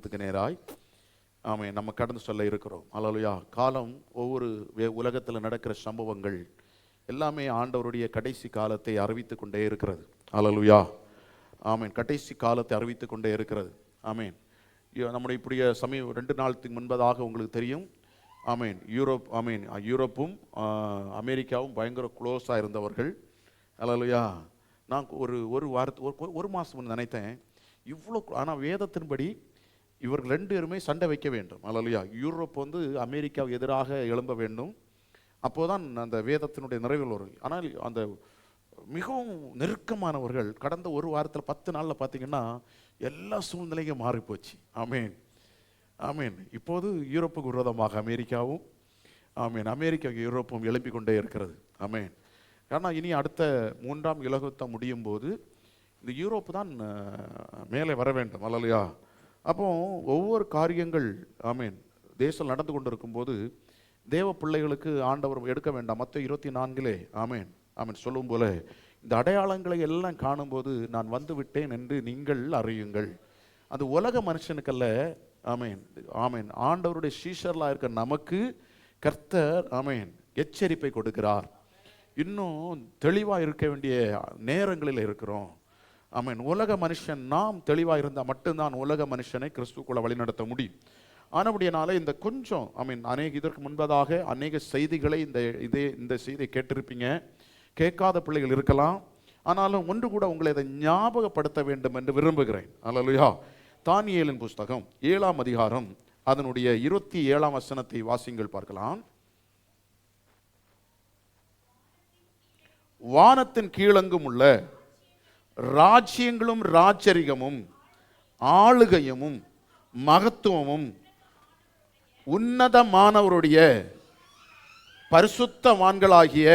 சிங்காசனத்துக்கு நேராய் நம்ம கடந்து சொல்ல இருக்கிறோம். அல்லேலூயா. காலம் ஒவ்வொரு உலகத்தில் நடக்கிற சம்பவங்கள் எல்லாமே ஆண்டவருடைய கடைசி காலத்தை அறிவித்து கொண்டே இருக்கிறது. அல்லேலூயா. கடைசி காலத்தை அறிவித்து கொண்டே இருக்கிறது. நம்முடைய இப்படிய சமயம் 2 நாளுக்கு முன்பதாக உங்களுக்கு தெரியும். யூரோப்பும் அமெரிக்காவும் பயங்கர க்ளோஸாக இருந்தவர்கள். அல்லேலூயா. நான் ஒரு மாதம் நினைத்தேன் இவ்வளோ, ஆனால் வேதத்தின்படி இவர்கள் 2 பேருமே சண்டை வைக்க வேண்டும். அல்லேலூயா. யூரோப் அமெரிக்காவுக்கு எதிராக எழும்ப வேண்டும். அப்போதான் அந்த வேதத்தினுடைய நிறைவில் வரும். ஆனால் அந்த மிகவும் நெருக்கமானவர்கள் கடந்த ஒரு வாரத்தில் 10 நாளில் பார்த்தீங்கன்னா எல்லா சூழ்நிலையும் மாறிப்போச்சு. இப்போது யூரோப்புக்கு விரோதமாக அமெரிக்காவும் அமெரிக்காவுக்கு யூரோப்பும் எழுப்பிக் கொண்டே இருக்கிறது. ஆனால் இனி அடுத்த 3ஆம் உலகத்தை முடியும் போது இந்த யூரோப்பு தான் மேலே வர வேண்டும். அல்லேலூயா. அப்போ ஒவ்வொரு காரியங்கள் தேசம் நடந்து கொண்டிருக்கும் போது தேவ பிள்ளைகளுக்கு ஆண்டவர் எடுக்க வேண்டாம். மத்தேயு 24 சொல்லும் போல இந்த அடையாளங்களை எல்லாம் காணும்போது நான் வந்து விட்டேன் என்று நீங்கள் அறியுங்கள். அது உலக மனுஷனுக்கல்ல. ஆண்டவருடைய சீஷர்களாக இருக்க நமக்கு கர்த்தர் எச்சரிப்பை கொடுக்கிறார். இன்னும் தெளிவாக இருக்க வேண்டிய நேரங்களில் இருக்கிறோம். உலக மனுஷன் நாம் தெளிவாக இருந்தால் மட்டும்தான் உலக மனுஷனை கிறிஸ்துக்குள்ள வழிநடத்த முடியும். ஆனபடியானால இந்த கொஞ்சம் இதற்கு முன்பதாக அநேக செய்திகளை இந்த செய்தியை கேட்டிருப்பீங்க. கேட்காத பிள்ளைகள் இருக்கலாம். ஆனாலும் ஒன்று கூட உங்களை இதை ஞாபகப்படுத்த வேண்டும் என்று விரும்புகிறேன். அல்லேலூயா. தானியேலின் புஸ்தகம் 7ஆம் அதிகாரம் அதனுடைய 27ஆம் வசனத்தை வாசிங்கள் பார்க்கலாம். வானத்தின் கீழெங்கும் உள்ள ராஜ்யங்களும் ராஜரிகமும் ஆளுகையும் மகத்துவமும் உன்னதமானவருடைய பரிசுத்தவான்களாகிய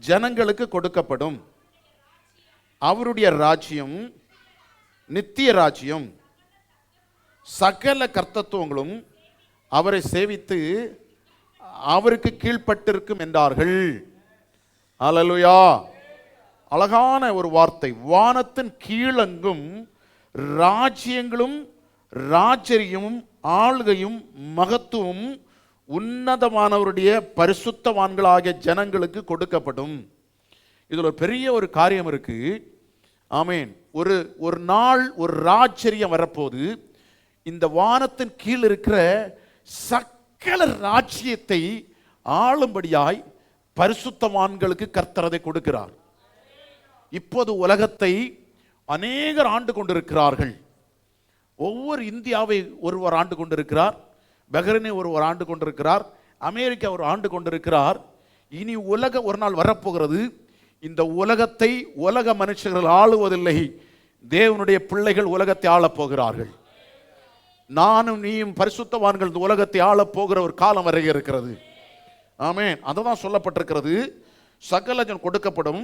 ஜனங்களுக்கு கொடுக்கப்படும். அவருடைய ராஜ்யம் நித்திய ராஜ்யம். சகல கர்த்தத்துவங்களும் அவரை சேவித்து அவருக்கு கீழ்ப்பட்டிருக்கும் என்றார்கள். அல்லேலூயா. அழகான ஒரு வார்த்தை. வானத்தின் கீழெங்கும் ராஜ்யங்களும் ராஜரிகமும் ஆளுகையும் மகத்துவம் உன்னதமானவருடைய பரிசுத்தவான்களாகிய ஜனங்களுக்கு கொடுக்கப்படும். இதில் ஒரு பெரிய ஒரு காரியம் இருக்கு. ஒரு நாள் ஒரு ராஜ்யம் வரப்போது இந்த வானத்தின் கீழ் இருக்கிற சகல ராஜ்யத்தை ஆளும்படியாய் பரிசுத்தவான்களுக்கு கர்த்தர் அதை கொடுக்கிறார். இப்போது உலகத்தை அநேகர் ஆண்டு கொண்டிருக்கிறார்கள். ஒவ்வொரு இந்தியாவை ஒருவர் ஆண்டு கொண்டிருக்கிறார், பஹ்ரைனை ஒருவர் ஆண்டு கொண்டிருக்கிறார், அமெரிக்கா ஒரு ஆண்டு கொண்டிருக்கிறார். இனி உலக ஒரு நாள் வரப்போகிறது. இந்த உலகத்தை உலக மனுஷர்கள் ஆளுவதில்லை, தேவனுடைய பிள்ளைகள் உலகத்தை ஆளப்போகிறார்கள். நானும் நீயும் பரிசுத்தவான்கள் இந்த உலகத்தை ஆளப்போகிற ஒரு காலம் வரை இருக்கிறது. அதுதான் சொல்லப்பட்டிருக்கிறது. சகல ஜனம் கொடுக்கப்படும்.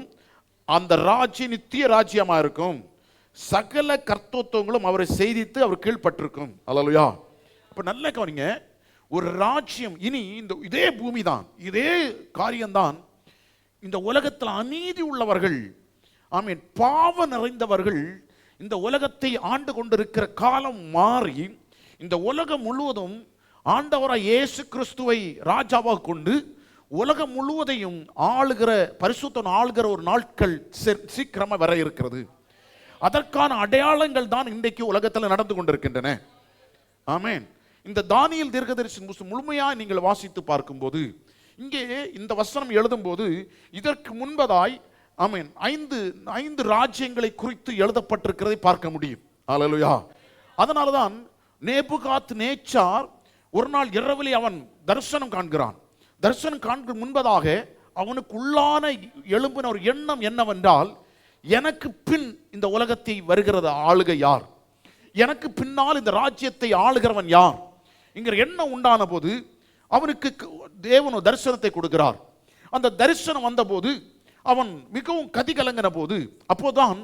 அந்த ராஜ்யம் நித்திய ராஜ்யமா இருக்கும். சகல கர்த்தத்துவங்களும் அவரை செய்தித்து அவர் கீழ்பட்டிருக்கும். அல்லேலூயா. அப்ப நல்ல கவனிங்க. ஒரு ராஜ்யம் இனி இதே பூமி தான், இதே காரியம்தான். இந்த உலகத்தில் அநீதி உள்ளவர்கள், பாவ நிறைந்தவர்கள் இந்த உலகத்தை ஆண்டு கொண்டிருக்கிற காலம் மாறி இந்த உலகம் முழுவதும் ஆண்டவராய் இயேசு கிறிஸ்துவை ராஜாவாக கொண்டு உலகம் முழுவதையும் ஆளுகிற பரிசுத்தன் ஆளுகிற ஒரு நாட்கள் சீக்கிரமாக வர இருக்கிறது. அதற்கான அடையாளங்கள் தான் இன்றைக்கு உலகத்தில் நடந்து கொண்டிருக்கின்றன. இந்த தானியேல் தீர்க்கதரிசி முழுமையாக நீங்கள் வாசித்து பார்க்கும்போது இங்கே இந்த வசனம் எழுதும் போது இதற்கு முன்பதாய் 5 ராஜ்யங்களை குறித்து எழுதப்பட்டிருக்கிறதை பார்க்க முடியும். அல்லேலூயா. அதனால்தான் நேபுகாத் நேச்சார் ஒரு நாள் இரவிலே அவன் தரிசனம் காண்கிறான். தரிசனம் காண்கும் முன்பதாக அவனுக்கு உள்ளான எழும்பின ஒரு எண்ணம் என்னவென்றால், எனக்கு பின் இந்த உலகத்தை வருகிறது ஆளுகை யார், எனக்கு பின்னால் இந்த ராஜ்யத்தை ஆளுகிறவன் யார் என்கிற எண்ணம் உண்டான போது அவனுக்கு தேவன் தரிசனத்தை கொடுக்கிறார். அந்த தரிசனம் வந்த போது அவன் மிகவும் கதிகலங்கின போது அப்போதான்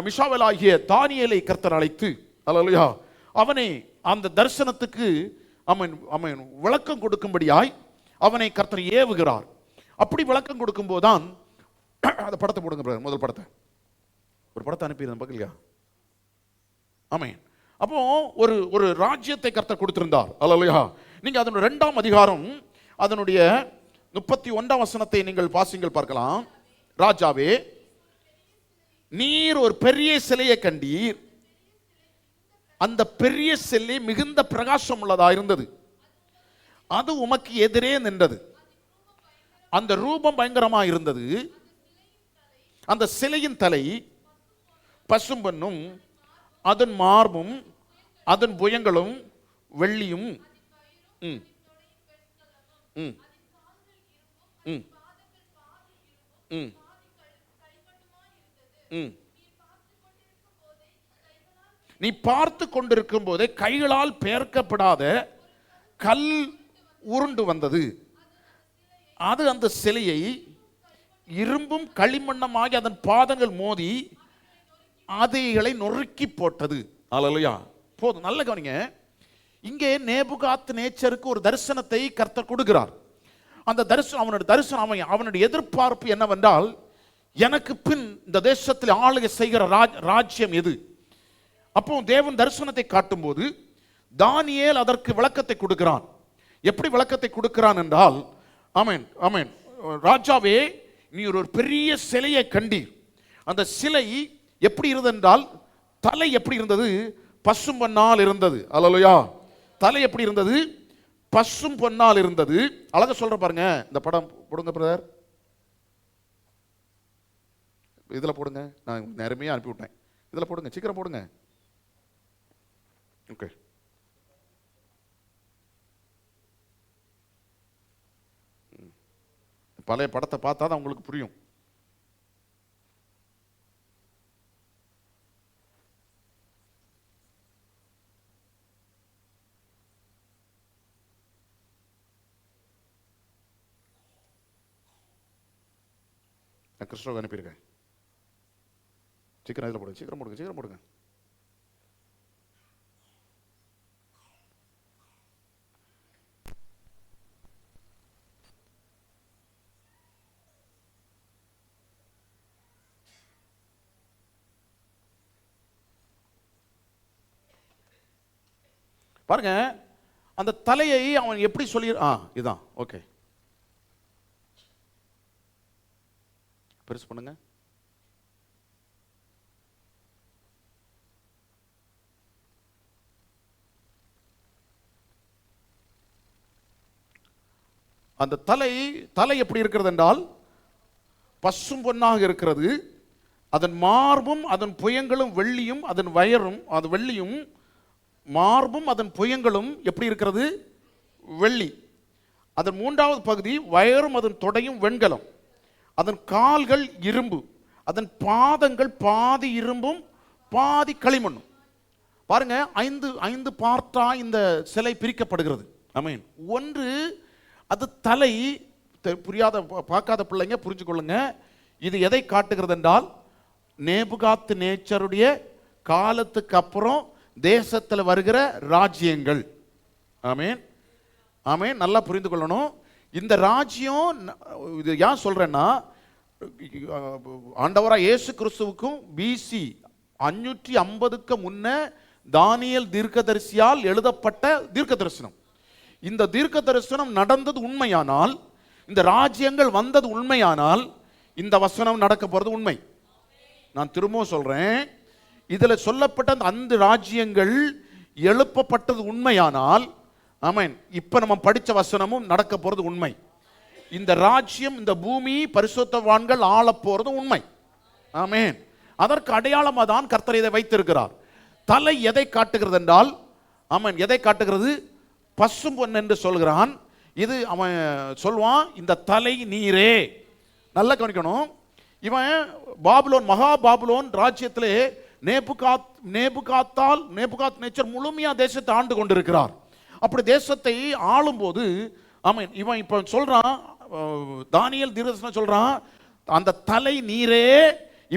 மிஷாவேலாகிய தானியேலை கர்த்தர் அழைத்து, அல்லேலூயா, அவனை அந்த தரிசனத்துக்கு விளக்கம் கொடுக்கும்படியாய் அவனை கர்த்தர் ஏவுகிறார். அப்படி விளக்கம் கொடுக்கும் போதுதான் அந்த படத்தை போடுங்க. முதல் படத்தை ஒரு படத்தை அனுப்பிடுறேன் பார்க்கலையா? அப்போ ஒரு ஒரு ராஜ்யத்தை கர்த்தர் கொடுத்திருந்தார். அல்லேலூயா. நீங்க அதனுடைய 2ஆம் அதிகாரம் அதனுடைய 31ஆம் வசனத்தை நீங்கள் வாசிங்கள் பார்க்கலாம். ராஜாவே, நீர் ஒரு பெரிய சிலையை கண்டீர். அந்த பெரிய சிலை மிகுந்த பிரகாசம் உள்ளதா இருந்தது. அது உமக்கு எதிரே நின்றது. அந்த ரூபம் பயங்கரமா இருந்தது. அந்த சிலையின் தலை பசும்பொன்னும் அதன் மார்பும் அதன் புயங்களும் வெள்ளியும் நீ பார்த்து கொண்டிருக்கும் போதே கைகளால் பெயர்க்கப்படாத கல் உருண்டு வந்தது. அது அந்த சிலையை இரும்பும் களிமண்ணமாகி அதன் பாதங்கள் மோதி அதைகளை நொறுக்கி போட்டது. அல்லேலூயா. போதும், நல்ல கவனிங்க. இங்கே நேபுகாத் நேச்சருக்கு ஒரு தரிசனத்தை கர்த்தர் கொடுக்கிறார். அந்த தரிசனம், அவனுடைய எதிர்பார்ப்பு என்னவென்றால், எனக்கு பின் இந்த தேசத்தில் ஆளுகை செய்கிற ராஜ்யம் எது? அப்போ தேவன் தரிசனத்தை காட்டும் போது தானியேல் அதற்கு விளக்கத்தை கொடுக்கிறான். எப்படி விளக்கத்தை கொடுக்கிறான் என்றால், ஆமென் ஆமென், ராஜாவே, நீ ஒரு பெரிய சிலையை கண்டீர். அந்த சிலை எப்படி இருந்தது என்றால், தலை எப்படி இருந்தது? பசும் பொன்னால் இருந்தது. அல்லேலூயா. தலை எப்படி இருந்தது? பசும் பொன்னால் இருந்தது. அழகா சொல்ற பாருங்க. இந்த படம் போடுங்க பிரதர், இதுல போடுங்க. நான் நேரமே அனுப்பி விட்டேன். இதுல போடுங்க, சீக்கிரம் போடுங்க. ஓகே. பழைய படத்தை பார்த்தா தான் உங்களுக்கு புரியும். நான் கிறிஸ்டோவை அனுப்பியிருக்கேன். சீக்கிரம் இதில் போடுங்க, சீக்கிரம் போடுங்க, சீக்கிரம் போடுங்க. பாருங்க, அந்த தலையை அவன் எப்படி சொல்லி, இதுதான். ஓகே, பெருசு பண்ணுங்க. அந்த தலை எப்படி இருக்கிறது என்றால் பசும் பொன்னாக இருக்கிறது. அதன் மார்பும் அதன் புயங்களும் வெள்ளியும், அதன் வயரும் அது வெள்ளியும், மார்பும் அதன் புயங்களும் எப்படி இருக்கிறது? வெள்ளி. அதன் 3வது பகுதி வயரும் அதன் தொடையும் வெண்கலம். அதன் கால்கள் இரும்பு, அதன் பாதங்கள் பாதி இரும்பும் பாதி களிமண்ணும். பாருங்க, 5 பார்ட்டா இந்த சிலை பிரிக்கப்படுகிறது. ஆமென். ஒன்று, அது தலை. புரியாத பார்க்காத பிள்ளைங்க புரிஞ்சு கொள்ளுங்க. இது எதை காட்டுகிறது என்றால், நேபுகாத் நேச்சருடைய காலத்துக்கு அப்புறம் தேசத்தில் வருகிற ராஜ்யங்கள். ஆமென் ஆமென். நல்லா புரிந்து கொள்ளணும். இந்த ராஜ்யம், இது ஏன் சொல்றேன்னா, ஆண்டவராக இயேசு கிறிஸ்துவுக்கும் BC 550க்கு முன்ன தானியேல் தீர்க்கதரிசியால் எழுதப்பட்ட தீர்க்க தரிசனம். இந்த தீர்க்க தரிசனம் நடந்தது உண்மையானால், இந்த ராஜ்யங்கள் வந்தது உண்மையானால், இந்த வசனம் நடக்க போறது உண்மை. நான் திரும்பவும் சொல்றேன், இதுல சொல்லப்பட்ட அந்த ராஜ்யங்கள் எழுப்பப்பட்டது உண்மையானால், ஆமென், இப்ப நம்ம படிச்ச வசனமும் நடக்க போறது உண்மை. இந்த ராஜ்யம், இந்த பூமி பரிசுத்தவான்கள் ஆள போறது உண்மை. ஆமென். அதற்கு அடையாளமாக தான் கர்த்தர் இதை வைத்திருக்கிறார். தலை எதை காட்டுகிறது என்றால், ஆமென், எதை காட்டுகிறது? பசும் பொன் என்று சொல்கிறான். இது அவன் சொல்வான், இந்த தலை நீரே. நல்லா கவனிக்கணும். இவன் பாபிலோன், மகா பாபிலோன் ராஜ்யத்திலே நேபுகாத் நேச்சர் முழுமையா தேசத்தை ஆண்டு கொண்டிருக்கிறார். அப்படி தேசத்தை ஆளும் போது, ஆமென், இவன் இப்ப சொல்றான், தானியேல் தீர்க்கதரிசனம் சொல்றான், அந்த தலை நீரே,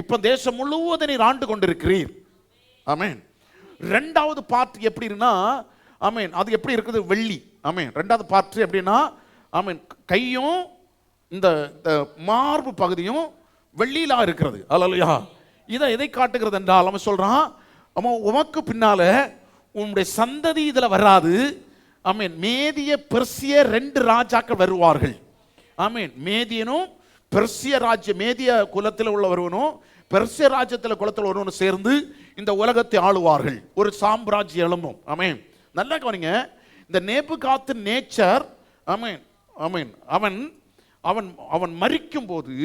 இப்ப தேசம் முழுவதும் நீர் ஆண்டு கொண்டிருக்கிறீர். ஆமென். 2வது பார்ட் எப்படின்னா, ஆமென், அது எப்படி இருக்குது? வெள்ளி. ஆமென். 2வது பார்ட் எப்படின்னா, ஆமென், கையும் இந்த மார்பு பகுதியும் வெள்ளியிலா இருக்கிறது. அல்லேலூயா. இதை எதை காட்டுகிறது என்றால், அவன் சொல்றான், அவன் உமக்கு பின்னால உன்னுடைய சந்ததி இதுல வராது. ஆமென். மேதிய பெர்சிய 2 ராஜாக்கள் வருவார்கள். ஆமென். மேதியனும் பெர்சிய ராஜ்ய மேதிய குலத்தில் உள்ளவனும் பெர்சிய ராஜ்யத்தில் குலத்தில் ஒருவனும் சேர்ந்து இந்த உலகத்தை ஆளுவார்கள். ஒரு சாம்ராஜ்யம் எழும்பும். ஆமென். நல்லா கவனிங்க. இந்த நேபுகாத் நேச்சர், ஆமென் ஆமென், அவன் அவன் அவன் மரிக்கும் போது,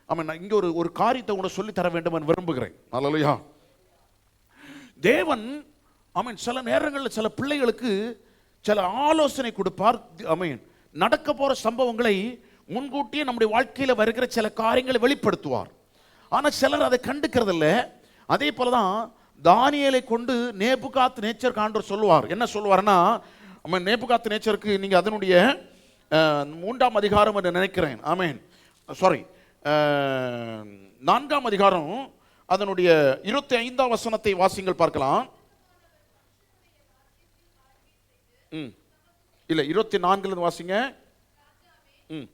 ஆமென், இங்க ஒரு காரியத்தை கூட சொல்லி தர வேண்டும் என்று விரும்புகிறேன். அல்லேலூயா. தேவன், ஆமென், சில நேரங்களில் சில பிள்ளைகளுக்கு சில ஆலோசனை கொடுப்பார். ஆமென். நடக்க போற சம்பவங்களை முன்கூட்டியே நம்முடைய வாழ்க்கையில் வருகிற சில காரியங்களை வெளிப்படுத்துவார். ஆனால் சிலர் அதை கண்டுக்கிறது இல்லை. அதே போலதான் தானியேலை கொண்டு நேபுகாத் நேச்சர் ஆண்டவர் சொல்லுவார். என்ன சொல்லுவார்னா, நேபுகாத் நேச்சருக்கு நீங்க அதனுடைய 3ஆம் அதிகாரம் என்று நினைக்கிறேன். ஆமென். சாரி, 4ஆம் அதிகாரம் அதனுடைய 25ஆம் வசனத்தை வாசிங்கள் பார்க்கலாம். இல்ல 24 வாசிங்க. ம்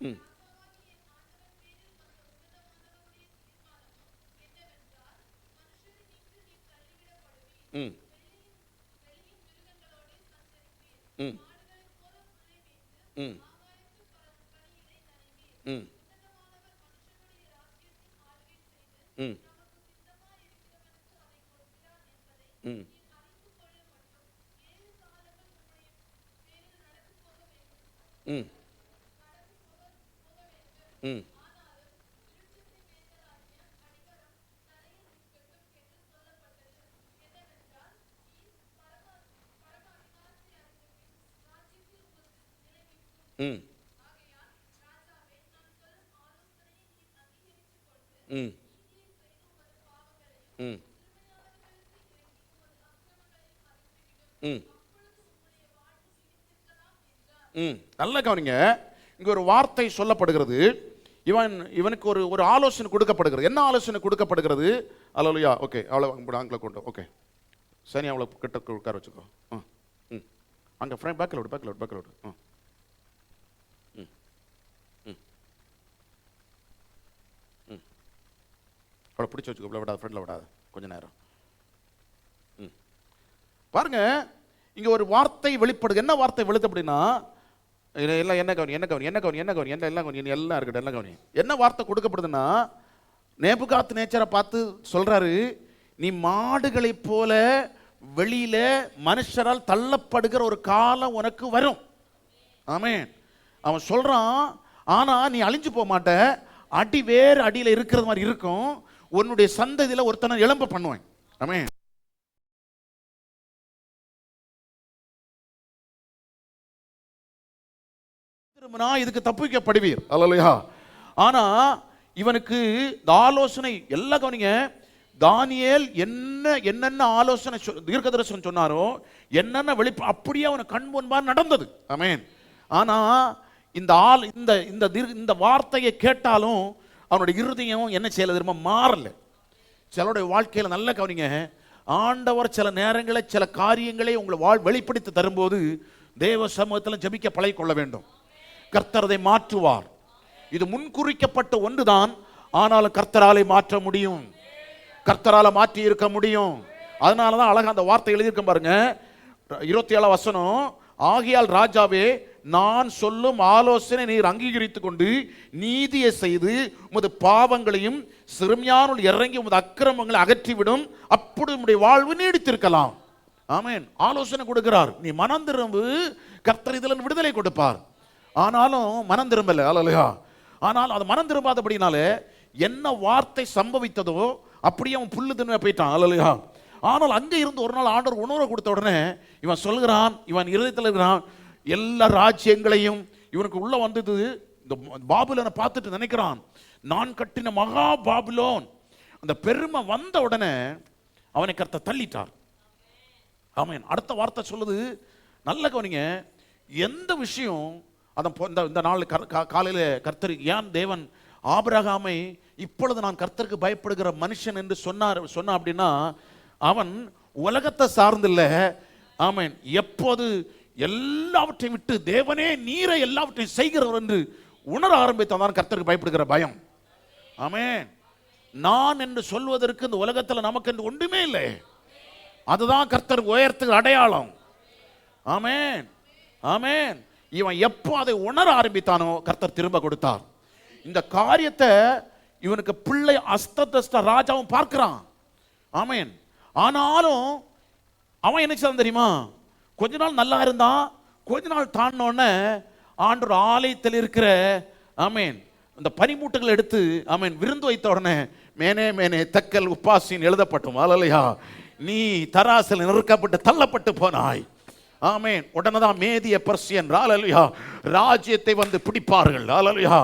ம் ம் ம் ம் ம் ம் ம் ம் ம் ம் ம் ம் ம் ம் நல்ல கவனிங்க. இங்க ஒரு வார்த்தை சொல்லப்படுகிறது. இவனுக்கு ஒரு ஆலோசனை கொடுக்கப்படுகிறது. என்ன ஆலோசனை கொடுக்கப்படுகிறது? அல்லேலூயா. ஓகே, அவ்வளோ ஆங்கில கொண்டு. ஓகே, சரி, அவ்வளோ கிட்ட உட்கார வச்சுக்கோ. ம் அங்கே ஃப்ரெண்ட் பேக்கில் விடு, பேக்கில் விடு. ம் ம் ம் அவ்வளோ பிடிச்சி வச்சுக்கோ. இவ்வளோ விடாது, ஃப்ரெண்டில் விடாது கொஞ்ச நேரம். ம் பாருங்க, இங்கே ஒரு வார்த்தை வெளிப்படுது. என்ன வார்த்தை வெளிப்படுது அப்படின்னா, எல்லாம் என்ன கவனி எல்லாம் இருக்கட்டும், எல்லாம் கவனி. என்ன வார்த்தை கொடுக்கப்படுதுன்னா, நேபுகாத் நேச்சரை பார்த்து சொல்றாரு, நீ மாடுகளைப் போல வெளியில மனுஷரால் தள்ளப்படுகிற ஒரு காலம் உனக்கு வரும். ஆமென். அவன் சொல்றான், ஆனா நீ அழிஞ்சு போக மாட்ட, அடி வேறு அடியில இருக்கிறது மாதிரி இருக்கும், உன்னுடைய சந்ததியில ஒருத்தனை எழும்ப பண்ணுவேன். ஆமென். இதுக்கு தப்பிக்கப்படுவீர். அல்லேலூயா. ஆனா இவனுக்கு இந்த ஆலோசனை எல்லாம் கவனிங்க. தானியேல் என்னென்ன ஆலோசனை தீர்க்கதரிசனம் சொன்னாரோ, என்னென்ன அப்படியே அவனுக்கு கண் முன்பாக நடந்தது. ஆமென். ஆனா இந்த வார்த்தையை கேட்டாலும் அவனுடைய இருதயம் என்ன செய்யல தெரியுமா? மாறல. சிலருடைய வாழ்க்கையில நல்ல கவனிங்க. ஆண்டவர் சில நேரங்களில் சில காரியங்களை உங்களை வெளிப்படுத்தி தரும்போது தேவ சமூகத்தில் ஜெபிக்க பழகிக்கொள்ள வேண்டும். கர்த்தர் அதை மாற்றுவார். இது முன்குறிக்கப்பட்ட ஒன்றுதான், ஆனாலும் கர்த்தராலே மாற்ற முடியும், கர்த்தரால மாற்றி இருக்க முடியும். அதனாலதான் அழகா அந்த வார்த்தை எழுதியிருக்க பாருங்க. 27ஆம் வசனம், ஆகையால் ராஜாவே, நான் சொல்லும் ஆலோசனை நீர் அங்கீகரித்துக் கொண்டு நீதியை செய்து உமது பாவங்களையும் சிறுமியானுள் இறங்கி உமது அக்கிரமங்களை அகற்றிவிடும், அப்படி உம்முடைய வாழ்வு நீடித்திருக்கலாம். ஆமென். ஆலோசனை கொடுக்கிறார். நீ மனம் திரும்பு, கர்த்தர் இதில் விடுதலை கொடுப்பார். ஆனாலும் மனம் திரும்பல. அல்லேலூயா. ஆனால் அது மனம் திரும்பாதபடினாலே என்ன வார்த்தை சம்பவித்ததோ அப்படியே அவன் புல்லு தின்ன போயிட்டான். அல்லேலூயா. ஆனால் அங்கே இருந்து ஒரு நாள் ஆண்டவர் உணர்வை கொடுத்த உடனே இவன் சொல்கிறான், இவன் இருதயத்தில் இருக்கிறான், எல்லா ராஜ்யங்களையும் இவனுக்கு உள்ள வந்தது. இந்த பாபிலோனை பார்த்துட்டு நினைக்கிறான், நான் கட்டின மகா பாபிலோன். அந்த பெருமை வந்த உடனே அவனை கர்த்தர் தள்ளிட்டார். ஆமென். அடுத்த வார்த்தை சொல்லுது, நல்ல கவனிங்க. எந்த விஷயம் இந்த நாள் காலையில் கர்த்தர் ஏன் தேவன் ஆபிரகாமை இப்பொழுது நான் கர்த்தருக்கு பயப்படுகிற மனுஷன் என்று சொன்ன அப்படின்னா, அவன் உலகத்தை சார்ந்தில்ல. ஆமென். எப்போது எல்லாவற்றையும் விட்டு தேவனே நீரை எல்லாவற்றையும் செய்கிறவர் என்று உணர ஆரம்பித்தான் கர்த்தருக்கு பயப்படுகிற பயம். ஆமென். நான் என்று சொல்வதற்கு இந்த உலகத்தில் நமக்கு என்று ஒன்றுமே இல்லை. அதுதான் கர்த்தர் உயர்த்துகிற அடையாளம். ஆமென், ஆமென். இவன் எப்போ அதை உணர ஆரம்பித்தானோ கர்த்தர் திரும்ப கொடுத்தார். இந்த காரியத்தை இவனுக்கு பிள்ளை அஸ்தஸ்த ராஜாவும் பார்க்கிறான். ஆமென். ஆனாலும் அவன் என்ன செய்தான் தெரியுமா? கொஞ்ச நாள் நல்லா இருந்தான். கொஞ்ச நாள் தாண்டினோடனே ஆண்டவர் ஆலயத்தில் இருக்கிற ஆமென் அந்த பனிமூட்டுகள் எடுத்து ஆமென் விருந்து வைத்த உடனே மேனே மேனே தக்கல் உப்பாசின் எழுதப்பட்டும். அல்லேலூயா. நீ தராசில் நெருக்கப்பட்டு தள்ளப்பட்டு போனாய். ஆமென். உடனே தான் மேதிய பெர்சியன் அல்லேலூயா ராஜ்யத்தை வந்து பிடிப்பார்கள். அல்லேலூயா.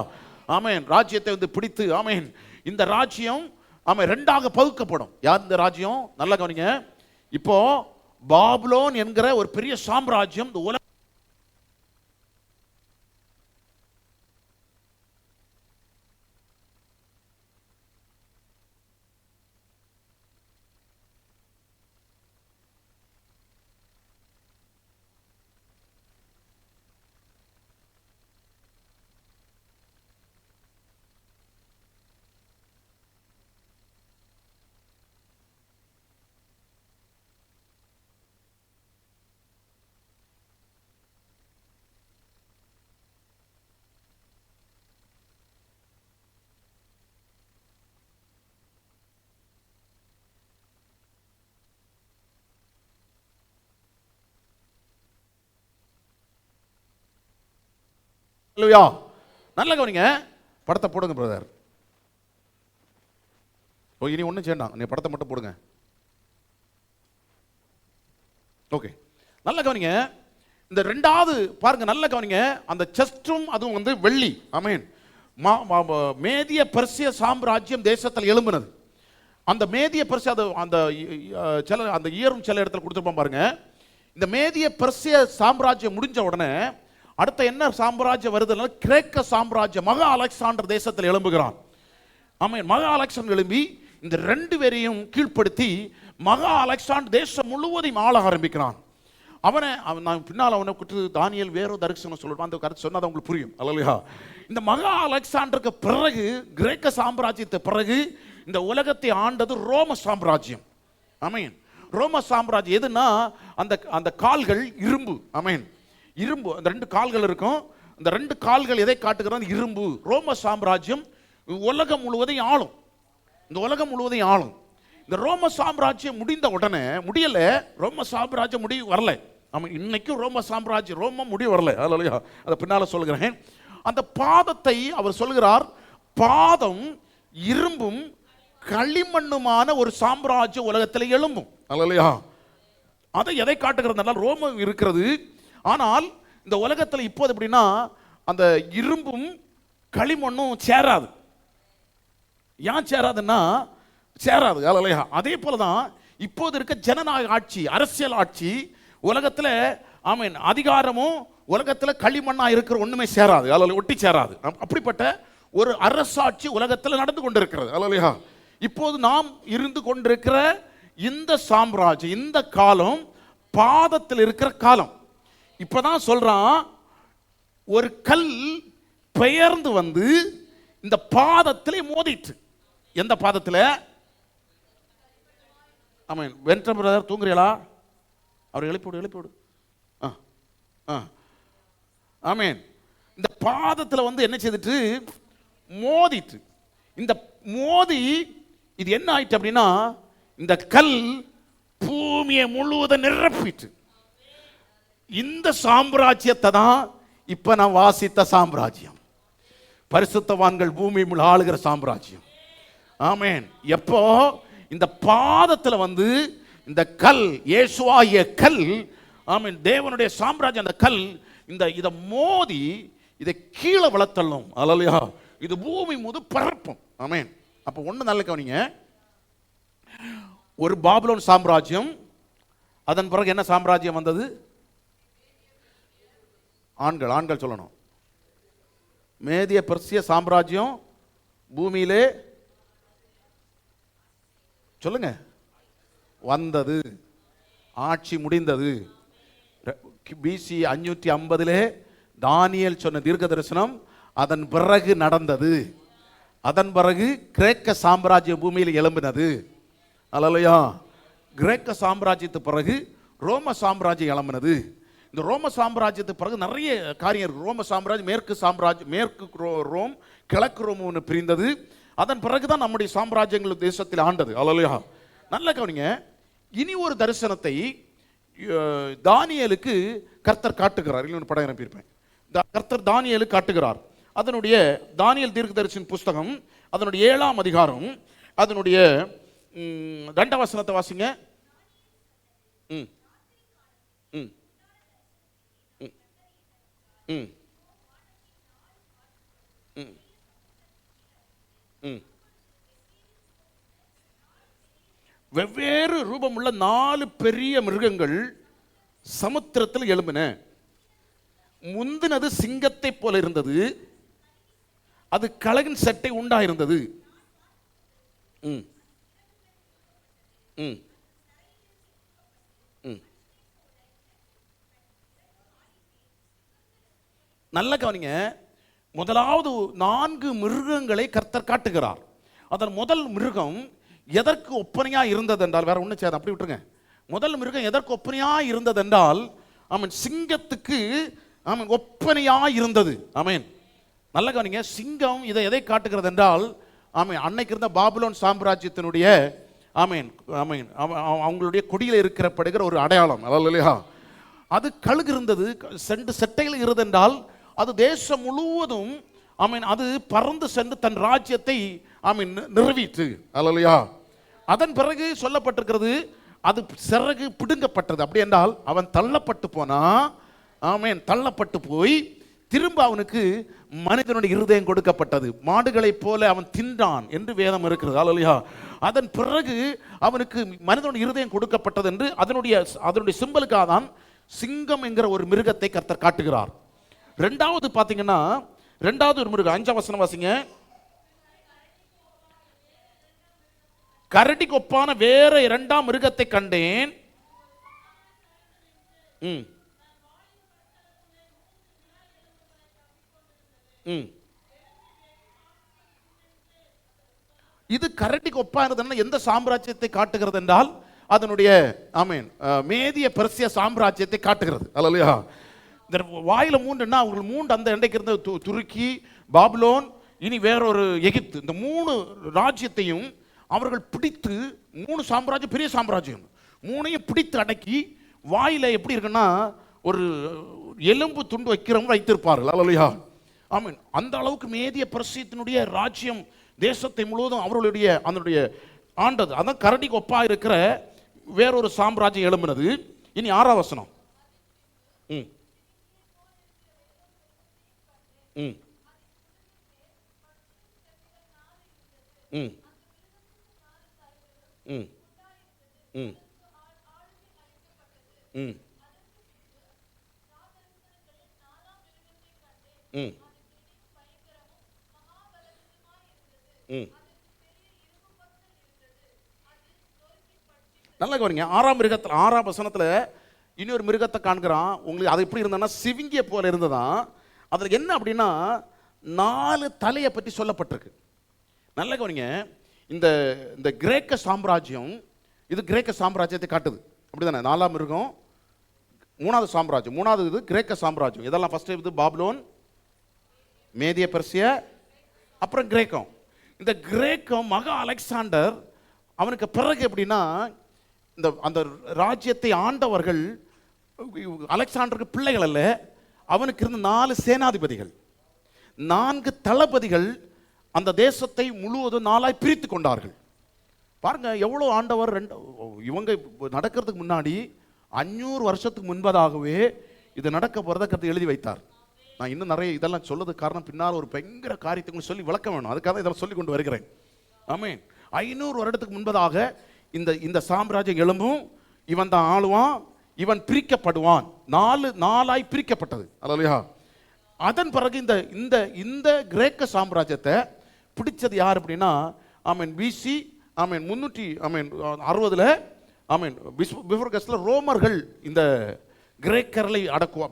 ஆமென். ராஜ்யத்தை வந்து பிடித்து ஆமென் இந்த ராஜ்யம் ஆமென் ரெண்டாக பகுக்கப்படும். யார் இந்த ராஜ்யம்? நல்லா கவனிங்க. இப்போ பாபிலோன் என்கிற ஒரு பெரிய சாம்ராஜ்யம் இந்த உலக அல்லேலூயா. நல்ல கவனிங்க. படத்தை போடுங்க பிரதர். இனி ஒன்றும் செய்யணும், நீ படத்தை மட்டும் போடுங்க. ஓகே. நல்ல கவனிங்க. இந்த ரெண்டாவது பாருங்க, நல்ல கவனிங்க. அந்த செஸ்டும் அதுவும் வந்து வெள்ளி. ஆமென். மேதிய பெர்சிய சாம்ராஜ்யம் தேசத்தில் எழும்பினது. அந்த மேதிய பெர்சிய அந்த சில அந்த ஈரும் சில இடத்துல கொடுத்துருப்போம் பாருங்க. இந்த மேதிய பெர்சிய சாம்ராஜ்யம் முடிஞ்ச உடனே அடுத்த என்ன சாம்ராஜ்யம் வருதுன்னா கிரேக்க சாம்ராஜ்யம் மகா அலெக்சாண்டர் தேசத்தில் எழும்புகிறான். ஆமென். மகா அலெக்சாண்டர் எழும்பி இந்த ரெண்டு பேரையும் கீழ்ப்படுத்தி மகா அலெக்சாண்டர் தேசம் முழுவதையும் ஆள ஆரம்பிக்கிறான். நான் பின்னால் அவனை கூட்டு தானியேல் வேறோ தரிசனம் சொல்லுவான். அந்த கருத்து சொன்னா உங்களுக்கு புரியும். அல்லேலூயா. இந்த மகா அலெக்சாண்டருக்கு பிறகு கிரேக்க சாம்ராஜ்யத்தை பிறகு இந்த உலகத்தை ஆண்டது ரோம சாம்ராஜ்யம். ஆமென். ரோம சாம்ராஜ்யம் எதுனா அந்த அந்த கால்கள் இரும்பு. ஆமென். இரும்பு அந்த ரெண்டு கால்கள் இருக்கும். அந்த ரெண்டு கால்கள் எதை காட்டுகிறது? இரும்பு. ரோம சாம்ராஜ்யம் உலகம் முழுவதையும் ஆளும். இந்த உலகம் முழுவதையும் ஆளும். இந்த ரோம சாம்ராஜ்யம் முடிந்த உடனே முடியல. ரோம சாம்ராஜ்யம் முடிவு வரல. ஆமாம். இன்னைக்கும் ரோம சாம்ராஜ்யம் ரோமம் முடிவு வரல. அல்லேலூயா. அதை பின்னால சொல்லுகிறேன். அந்த பாதத்தை அவர் சொல்கிறார், பாதம் இரும்பும் களிமண்ணுமான ஒரு சாம்ராஜ்யம் உலகத்தில் எழும்பும். அல்லேலூயா. அதை எதை காட்டுகிறது? ரோமம் இருக்கிறது. ஆனால் இந்த உலகத்தில் இப்போது எப்படின்னா அந்த இரும்பும் களிமண்ணும் சேராது. ஏன் சேராதுன்னா சேராது. அல்லேலூயா. அதே போலதான் இப்போது இருக்க ஜனநாயக ஆட்சி, அரசியல் ஆட்சி உலகத்தில் ஆமென் அதிகாரமும் உலகத்தில் களிமண்ணா இருக்கிற ஒண்ணுமே சேராது. அல்லேலூயா. ஒட்டி சேராது. அப்படிப்பட்ட ஒரு அரசாட்சி உலகத்தில் நடந்து கொண்டிருக்கிறது. அல்லேலூயா. இப்போது நாம் இருந்து கொண்டிருக்கிற இந்த சாம்ராஜ்யம், இந்த காலம் பாதத்தில் இருக்கிற காலம். இப்பதான் சொல்றான், ஒரு கல் பெயர்ந்து வந்து இந்த பாதத்திலே மோதிட்டு. எந்த பாதத்தில்? ஆமென். வென்ற பிரதர் தூங்குறீங்களா? அவர் எழுப்பிவிடு. ஆமென். இந்த பாதத்தில் வந்து என்ன செய்துட்டு மோதிட்டு. இந்த மோதி இது என்ன ஆயிட்டு அப்படின்னா இந்த கல் பூமியை முழுவதும் நிரப்பிட்டு. இந்த சாம்ராஜ்யத்தை தான் இப்ப நான் வாசித்த சாம்ராஜ்யம். பரிசுத்தவான்கள் பூமி முழு ஆளுகிற சாம்ராஜ்யம். ஆமென். எப்போ இந்த பாதத்தில் வந்து இந்த கல் இயேசுவாகிய கல் ஆமென் தேவனுடைய சாம்ராஜ்யம் அந்த கல் இதை மோதி இதை கீழே வளர்த்தள்ளும். அல்லேலூயா. இது பூமி முழு பரப்பும். ஆமென். அப்போ ஒன்று நல்ல கவனிங்க. ஒரு பாபிலோன் சாம்ராஜ்யம், அதன் பிறகு என்ன சாம்ராஜ்யம் வந்தது? ஆண்கள் சொல்லணும். மேதிய பெர்சிய சாம்ராஜ்யம் பூமியிலே சொல்லுங்க வந்தது, ஆட்சி முடிந்தது. பிசி 550 தானியேல் சொன்ன தீர்க்க தரிசனம் அதன் பிறகு நடந்தது. அதன் பிறகு கிரேக்க சாம்ராஜ்ய பூமியில் எழும்பினது. அல்லேலூயா. கிரேக்க சாம்ராஜ்யத்துக்கு பிறகு ரோம சாம்ராஜ்யம் எழும்பினது. இந்த ரோம சாம்ராஜ்யத்துக்கு பிறகு நிறைய காரியம் இருக்கு. ரோம சாம்ராஜ்யம் மேற்கு சாம்ராஜ்யம், மேற்கு ரோம், கிழக்கு ரோம் ஒன்று பிரிந்தது. அதன் பிறகுதான் நம்முடைய சாம்ராஜ்யங்கள் தேசத்தில் ஆண்டது. அல்லேலூயா. நல்ல கவனிங்க. இனி ஒரு தரிசனத்தை தானியேலுக்கு கர்த்தர் காட்டுகிறார். இன்னொரு படம் அனுப்பியிருப்பேன். கர்த்தர் தானியேலுக்கு காட்டுகிறார். அதனுடைய தானியேல் தீர்க்கதரிசியின் புஸ்தகம் அதனுடைய 7ஆம் அதிகாரம் அதனுடைய 2 வசனத்தை வாசிங்க. ம் ம் ம் ம் ம் வெவ்வேறு ரூபமுள்ள 4 பெரிய மிருகங்கள் சமுத்திரத்தில் எழும்பின. முந்தினது சிங்கத்தை போல இருந்தது. அது கழுகின் சட்டை உண்டாயிருந்தது. ம் ம் ம் நல்ல கவனிங்க. முதலாவது 4 மிருகங்களை கர்த்தர் காட்டுகிறார். அதன் முதல் மிருகம் எதற்கு ஒப்பனையா இருந்தது என்றால், வேற ஒண்ணு சேதம் அப்படி விட்டுருங்க. முதல் மிருகம் எதற்கு ஒப்பனையா இருந்தது என்றால், ஆமீன், சிங்கத்துக்கு ஆமீன் ஒப்பனையா இருந்தது. ஆமீன். நல்ல கவனிங்க. சிங்கம் இதை எதை காட்டுகிறது என்றால், ஆமீன், அன்னைக்கு இருந்த பாபிலோன் சாம்ராஜ்யத்தினுடைய ஆமீன் ஆமீன் அவங்களுடைய கொடியில் இருக்கிறப்படுகிற ஒரு அடையாளம். அல்லேலூயா. அது கழுகு இருந்தது, 2 செட்டைகள் இருந்தது என்றால் அது தேசம் முழுவதும் ஆமீன் அது பறந்து சென்று தன் ராஜ்யத்தை ஆமீன் நிறுவிற்று. அல்லேலூயா. அதன் பிறகு சொல்லப்பட்டிருக்கிறது, அது சிறகு பிடுங்கப்பட்டது. அப்படி என்றால் அவன் தள்ளப்பட்டு போனா, ஆமீன், தள்ளப்பட்டு போய் திரும்ப அவனுக்கு மனிதனுடைய இருதயம் கொடுக்கப்பட்டது. மாடுகளைப் போல அவன் தின்றான் என்று வேதம் இருக்கிறது. அல்லேலூயா. அதன் பிறகு அவனுக்கு மனிதனுடைய இருதயம் கொடுக்கப்பட்டது என்று அதனுடைய சிம்பலுக்காக தான் சிங்கம் என்கிற ஒரு மிருகத்தை கர்த்தர் காட்டுகிறார். ரெண்டாவது பாத்தீங்கன்னா, ரெண்டாவது ஒரு மிருகம் 5ஆம் வசனம் வாசிங்க. கரடிக்கு ஒப்பான வேற 2ஆம் மிருகத்தை கண்டேன். இது கரடிக்கு ஒப்பானது எந்த சாம்ராஜ்யத்தை காட்டுகிறது என்றால், அதனுடைய ஆமீன் மேதிய பெர்சிய சாம்ராஜ்யத்தை காட்டுகிறது. அல்லேலூயா. வாயில மூண்டுன்னா அவர்கள் மூண்டு அந்த இன்றைக்கு இருந்த துருக்கி, பாபிலோன், இனி வேறொரு எகிப்து, இந்த 3 ராஜ்யத்தையும் அவர்கள் பிடித்து, 3 சாம்ராஜ்யம், பெரிய சாம்ராஜ்யம், 3ஐயும் பிடித்து அடக்கி வாயில எப்படி இருக்குன்னா ஒரு எலும்பு துண்டு வைக்கிறவங்க வைத்திருப்பார்கள். அல்லேலூயா. ஆமீன். அந்த அளவுக்கு மேதிய பெர்சியத்தினுடைய ராஜ்யம் தேசத்தை முழுவதும் அவர்களுடைய அதனுடைய ஆண்டது. அதான் கரடிக்கு ஒப்பா இருக்கிற வேறொரு சாம்ராஜ்யம் எழும்பினது. இனி 6ஆம் வசனம். ம் ம் ம் ம் ம் ம் ம் ம் நல்லா கவனிங்க. 6ஆம் மிருகத்தில் 6ஆம் வசனத்தில் இன்னொரு மிருகத்தை காண்கிறான். உங்களுக்கு அது எப்படி இருந்ததுன்னா சிவிங்கிய போல இருந்ததான். அதில் என்ன அப்படின்னா 4 தலையை பற்றி சொல்லப்பட்டிருக்கு. நல்ல கவனிங்க. இந்த கிரேக்க சாம்ராஜ்யம், இது கிரேக்க சாம்ராஜ்யத்தை காட்டுது. அப்படிதானே? 4ஆம் மிருகம் 3வது சாம்ராஜ்யம், 3வது இது கிரேக்க சாம்ராஜ்யம். இதெல்லாம் ஃபர்ஸ்ட் இது பாபிலோன், மேதிய பெர்சியா, அப்புறம் கிரேக்கம். இந்த கிரேக்கம் மகா அலெக்சாண்டர் அவனுக்கு பிறகு எப்படின்னா, அந்த ராஜ்யத்தை ஆண்டவர்கள் அலெக்சாண்டருக்கு பிள்ளைகள் அல்ல, அவனுக்கு இருந்த 4 சேனாதிபதிகள், 4 தளபதிகள் அந்த தேசத்தை முழுவதும் 4ஆய் பிரித்து கொண்டார்கள். பாருங்க எவ்வளோ ஆண்டவர். இவங்க நடக்கிறதுக்கு முன்னாடி 500 வருஷத்துக்கு முன்பதாகவே இது நடக்க போறதை கருத்து எழுதி வைத்தார். நான் இன்னும் நிறைய இதெல்லாம் சொல்லதுக்கு காரணம், பின்னால் ஒரு பயங்கர காரியத்தை சொல்லி விளக்க வேணும், அதுக்காக இதெல்லாம் சொல்லி கொண்டு வருகிறேன். ஆமீன். 500 வருடத்துக்கு முன்பதாக இந்த சாம்ராஜ்யம் எழும்பும், இவன் தான் ஆளுவான், இவன் பிரிக்கப்படுவான். 4ஆய் பிரிக்கப்பட்டது. அல்லேலூயா. அதன் பிறகு இந்த கிரேக்க சாம்ராஜ்யத்தை பிடிச்சது யார் அப்படின்னா, ஆமீன், பிசி ஆமீன் 360 ஆமீன் பிஃபோர் கிறிஸ்ட்ல ரோமர்கள் இந்த கிரேக்கர்களை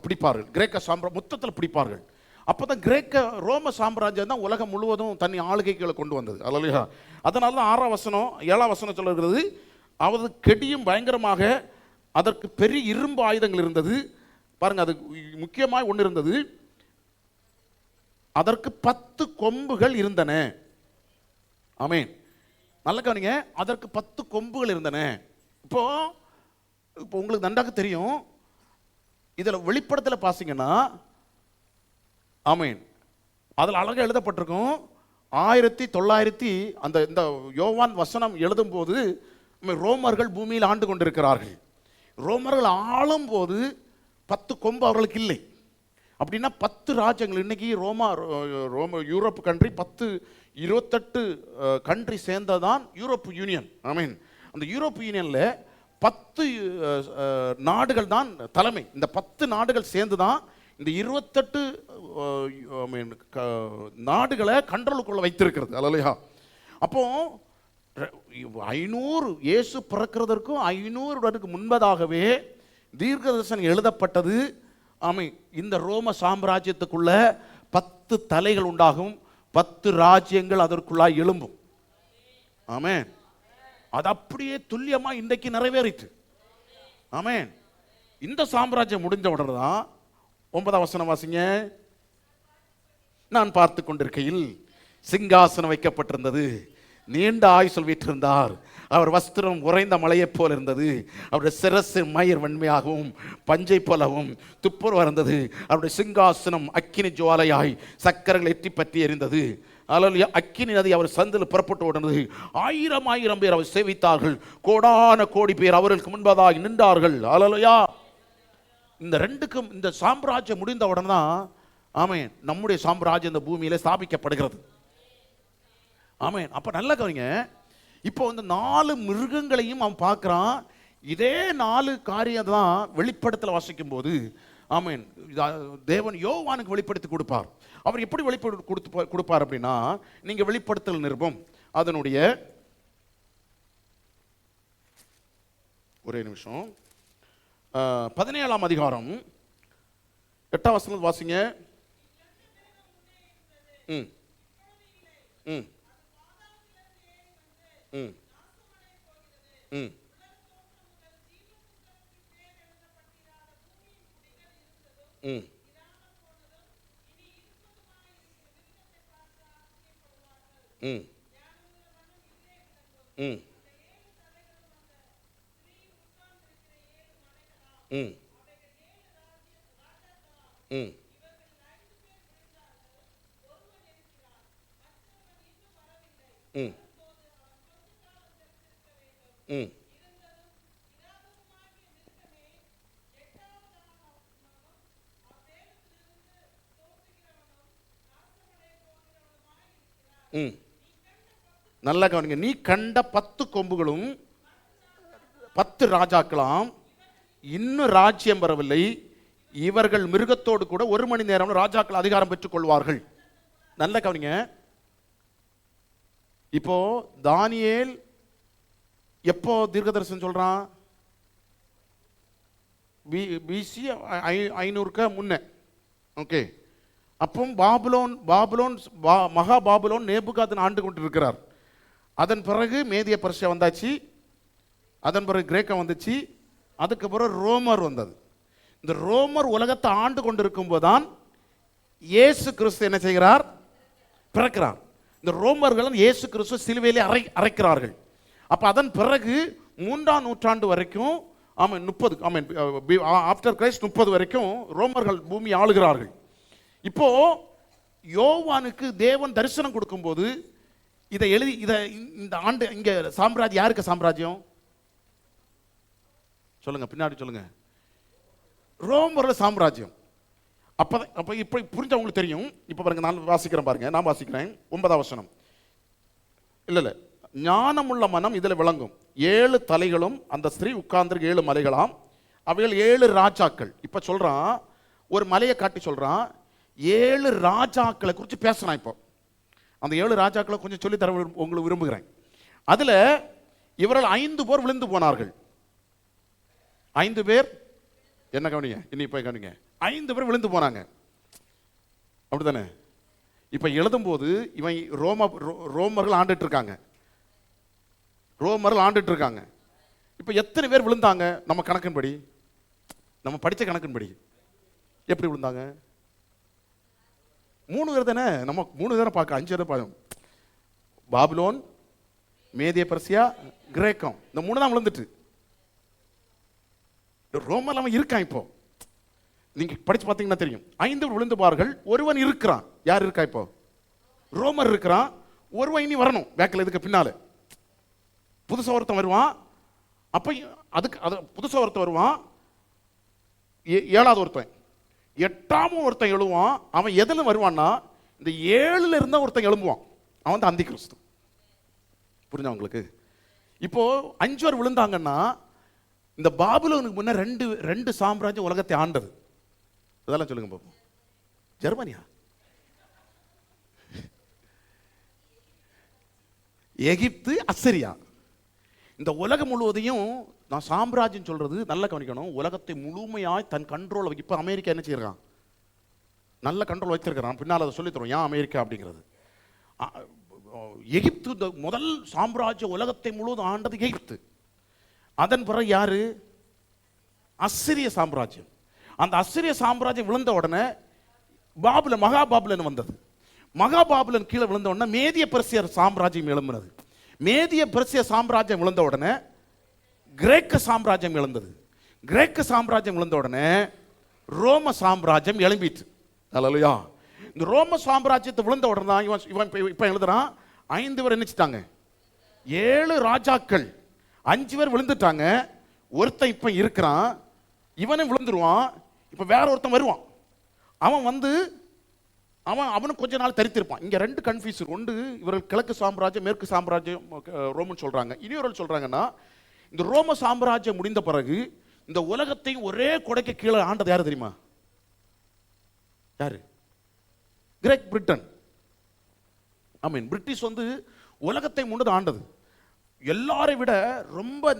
பிடிப்பார்கள். கிரேக்க மொத்தத்தில் பிடிப்பார்கள். அப்போதான் கிரேக்க ரோம சாம்ராஜ்யம் தான் உலகம் முழுவதும் தன்னை ஆளுகைகளை கொண்டு வந்தது. அல்லேலூயா. அதனால தான் 6ஆம் வசனம் 7ஆம் வசனம் சொல்லுகிறது, அவரது கெடியும் பயங்கரமாக, அதற்கு பெரிய இரும்பு ஆயுதங்கள் இருந்தது. பாருங்க, அது முக்கியமாக ஒன்று இருந்தது, அதற்கு 10 கொம்புகள் இருந்தன. ஆமென். நல்ல கவனிங்க, அதற்கு 10 கொம்புகள் இருந்தன. இப்போ உங்களுக்கு நன்றாக தெரியும், இதில் வெளிப்படத்தில் பார்த்தீங்கன்னா, ஆமென், அதில் அழகாக எழுதப்பட்டிருக்கும் 1900 அந்த இந்த யோவான் வசனம் எழுதும் போது ரோமர்கள் பூமியில் ஆண்டு கொண்டிருக்கிறார்கள். ரோமர்கள் ஆளும் போது 10 கொம்பு அவர்களுக்கு இல்லை. அப்படின்னா 10 ராஜ்யங்கள், இன்னைக்கு யூரோப் கண்ட்ரி 28 கண்ட்ரி சேர்ந்ததான் யூரோப் யூனியன். ஐ மீன், அந்த யூரோப் யூனியனில் 10 நாடுகள் தான் தலைமை. இந்த 10 நாடுகள் சேர்ந்து தான் இந்த 28 நாடுகளை கண்ட்ரோலுக்குள்ள வைத்திருக்கிறது. அல்லையா? அப்போ 500 இயேசு பிறக்கிறதற்கும் 500 வருடத்துக்கு முன்பதாகவே தீர்க்கதரிசனம் எழுதப்பட்டது. ஆமென். இந்த ரோம சாம்ராஜ்யத்துக்குள்ள 10 தலைகள் உண்டாகும், 10 ராஜ்யங்கள் அதற்குள்ளாய் எழும்பும். ஆமென். அது அப்படியே துல்லியமா இன்றைக்கு நிறைவேறிட்டு. ஆமென். இந்த சாம்ராஜ்யம் முடிஞ்ச உடனே தான் 9ஆம் வசனம் வாசிங்க. நான் பார்த்து கொண்டிருக்கையில் சிங்காசனம் வைக்கப்பட்டிருந்தது, நீண்ட ஆயுள் வீற்றிருந்தார். அவர் வஸ்திரம் உறைந்த மலையைப் போல இருந்தது, அவருடைய சிரசு மயிர் வெண்மையாகவும் பஞ்சை போலவும் துப்புரவு இருந்தது. அவருடைய சிங்காசனம் அக்கினி ஜுவாலையாய் சக்கரங்கள் எட்டி பற்றி எரிந்தது. அல்லேலூயா. அக்கினி நதி அவர் சந்தில் புறப்பட்டு ஓடினது. 1000 பேர் அவர் சேவித்தார்கள், கோடான கோடி பேர் அவர்களுக்கு முன்பதாக நின்றார்கள். அல்லேலூயா. இந்த ரெண்டுக்கும், இந்த சாம்ராஜ்யம் முடிந்த உடனே தான் ஆமென் நம்முடைய சாம்ராஜ்யம் இந்த பூமியில ஸ்தாபிக்கப்படுகிறது. ஆமென். அப்ப நல்ல கவனிங்க, இப்போ இந்த 4 மிருகங்களையும் அவன் பார்க்கிறான். இதே 4 காரியம் தான் வெளிப்படுத்தல வாசிக்கும் போது ஆமென் தேவன் யோவானுக்கு வெளிப்படுத்தி கொடுப்பார். அவர் எப்படி வெளிப்படுத்தி கொடுப்பார் அப்படின்னா, நீங்க வெளிப்படுத்தல் நிருபம் அதனுடைய ஒரே நிமிஷம் 17ஆம் அதிகாரம் 8ஆம் வசனம் வாசிங்க. ம் ம் ம் ம் ம் ம் ம் ம் ம் ம் ம் ம் நல்லா கவனிங்க. நீ கண்ட 10 கொம்புகளும் 10 ராஜாக்களாம், இன்னும் ராஜ்யம் வரவில்லை. இவர்கள் மிருகத்தோடு கூட 1 மணி நேரம் ராஜாக்கள் அதிகாரம் பெற்றுக் கொள்வார்கள். நல்ல கவனிங்க. இப்போ தானியேல் எப்போ தீர்க்கதரிசனம் சொல்றான்? பிசி 500க்கு முன்ன. ஓகே. அப்போ பாபிலோன் மகா பாபிலோன் நேபுகாத்நேச்சர் ஆண்டு கொண்டு இருக்கிறார். அதன் பிறகு மேதிய பெர்சியா வந்தாச்சு, அதன் பிறகு கிரேக்கம் வந்துச்சு, அதுக்கு பிறகு ரோமர் வந்தது. இந்த ரோமர் உலகத்தை ஆண்டு கொண்டிருக்கும் போதுதான் இயேசு கிறிஸ்து என்ன செய்கிறார்? பிறக்கிறார். இந்த ரோமர்கள் இயேசு கிறிஸ்து சிலுவையிலே அறைக்கிறார்கள். அப்ப அதன் பிறகு 3ஆம் நூற்றாண்டு வரைக்கும் ஆமென் 30 ஆமென் ஆஃப்டர் கிரைஸ்ட் 30 வரைக்கும் ரோமர்கள் பூமி ஆளுகிறார்கள். இப்போ யோவானுக்கு தேவன் தரிசனம் கொடுக்கும்போது இதை எழுதி இந்த ஆண்டு இங்க சாம்ராஜ்யம் யாருக்கு சாம்ராஜ்யம் சொல்லுங்க, பின்னாடி சொல்லுங்க. ரோமர்கள் சாம்ராஜ்யம். அப்ப இப்ப புரிஞ்ச உங்களுக்கு தெரியும். இப்ப பாருங்க, நான் வாசிக்கிறேன் பாருங்க, நான் வாசிக்கிறேன் 9ஆம் வசனம். இல்ல ஞானமுள்ள மனம் இதில் விளங்கும். 7 தலைகளும் அந்த ஸ்திரீ உட்கார்ந்து 7 மலைகளாம், அவைகள் 7 ராஜாக்கள். இப்ப சொல்றான், ஒரு மலையை காட்டி சொல்றான், 7 ராஜாக்களை குறித்து பேசுறான். இப்போ அந்த 7 ராஜாக்களை கொஞ்சம் சொல்லி தர உங்களுக்கு விரும்புகிறேன். அதுல இவர்கள் 5 பேர் விழுந்து போனார்கள். 5 பேர் என்ன கவனிங்க, இனி போய் கவனிங்க. 5 பேர் விழுந்து போனாங்க, அப்படித்தானே? இப்ப எழுதும் போது இவன் ரோமர்கள் ஆண்டுட்டு இருக்காங்க. இப்போ எத்தனை பேர் விழுந்தாங்க நம்ம கணக்கின்படி, நம்ம படித்த கணக்கின்படி எப்படி விழுந்தாங்க? 3 பேர் தானே, நம்ம 3 பேரை பார்க்க 5 பேரை பார்க்கணும். பாபிலோன், மேதிய பெர்சியா, கிரேக்கம், இந்த 3 தான் விழுந்துட்டு. ரோமன் அவன் இருக்கான். இப்போ நீங்க படிச்சு பார்த்தீங்கன்னா தெரியும். 5 விழுந்துபார்கள், ஒருவன் இருக்கிறான். யார் இருக்கா? இப்போ ரோமர் இருக்கிறான், ஒருவன் இனி வரணும் பேக்கில், இதுக்கு பின்னால புதுசா ஒருத்தன் வருவான். அப்ப அதுக்கு அது புதுசா ஒருத்தன் வருவான், 7வது ஒருத்தன், 8ஆம் ஒருத்தன் எழுவான். அவன் எதுல வருவான்னா இந்த 7ல இருந்தா ஒருத்தன் எழும்புவான், அவன் தான் அந்தி கிறிஸ்து. புரிஞ்சா உங்களுக்கு? இப்போ 5 பேர் விழுந்தாங்கன்னா இந்த பாபிலோனுக்கு முன்ன ரெண்டு சாம்ராஜ்யம் உலகத்தை ஆண்டது. அதெல்லாம் சொல்லுங்க பாப்போம். ஜெர்மனியா, எகிப்து, அசிரியா. இந்த உலகம் முழுவதையும் நான் சாம்ராஜ்யம் சொல்றது நல்லா கவனிக்கணும். உலகத்தை முழுமையாய் தன் கண்ட்ரோல் வைக்க. இப்போ அமெரிக்கா என்ன செய்யறான்? நல்ல கண்ட்ரோல் வச்சிருக்கிறான். பின்னால் அதை சொல்லி தரும் ஏன் அமெரிக்கா அப்படிங்கிறது. எகிப்து முதல் சாம்ராஜ்யம், உலகத்தை முழுவதும் ஆண்டது எகிப்து. அதன் பிறகு யாரு? அசிரிய சாம்ராஜ்யம். அந்த அசிரிய சாம்ராஜ்யம் விழுந்த உடனே பாபிலோன், மகா பாபிலோன் வந்தது. மகா பாபிலோன் கீழே விழுந்த உடனே மேதிய பெர்சிய சாம்ராஜ்யம் எழும்பினது. மேதிய பெர்சிய சாம்ராஜ்யம் விழுந்த உடனே கிரேக்க சாம்ராஜ்யம் எழுந்தது. கிரேக்க சாம்ராஜ்யம் விழுந்த உடனே ரோம சாம்ராஜ்யம் எழும்பிட்டு. அல்லேலூயா. இந்த ரோம சாம்ராஜ்யத்தை விழுந்த உடனே தான் இவன் இப்ப எழுதுறான், 5 பேர் நினைச்சிட்டாங்க, 7 ராஜாக்கள், 5 பேர் விழுந்துட்டாங்க, ஒருத்தன் இப்ப இருக்கிறான், இவனும் விழுந்துருவான். இப்ப வேற ஒருத்தன் வருவான், அவன் வந்து அவனும் கொஞ்ச நாள் தரித்திருப்பான். இங்க 2 கன்ஃபியூஸ். ஒன்று இவர்கள் கிழக்கு சாம்ராஜ்யம், மேற்கு சாம்ராஜ்யம் ரோமன் சொல்றாங்க. இனியவர்கள் சொல்றாங்கன்னா இந்த ரோம சாம்ராஜ்யம் முடிந்த பிறகு இந்த உலகத்தையும் ஒரே கொடைக்கு கீழே ஆண்டது யாரு தெரியுமா? யாரு? Great Britain. ஆமீன். பிரிட்டிஷ் வந்து உலகத்தை முன்னது ஆண்டது. எல்லாரை விட ரொம்ப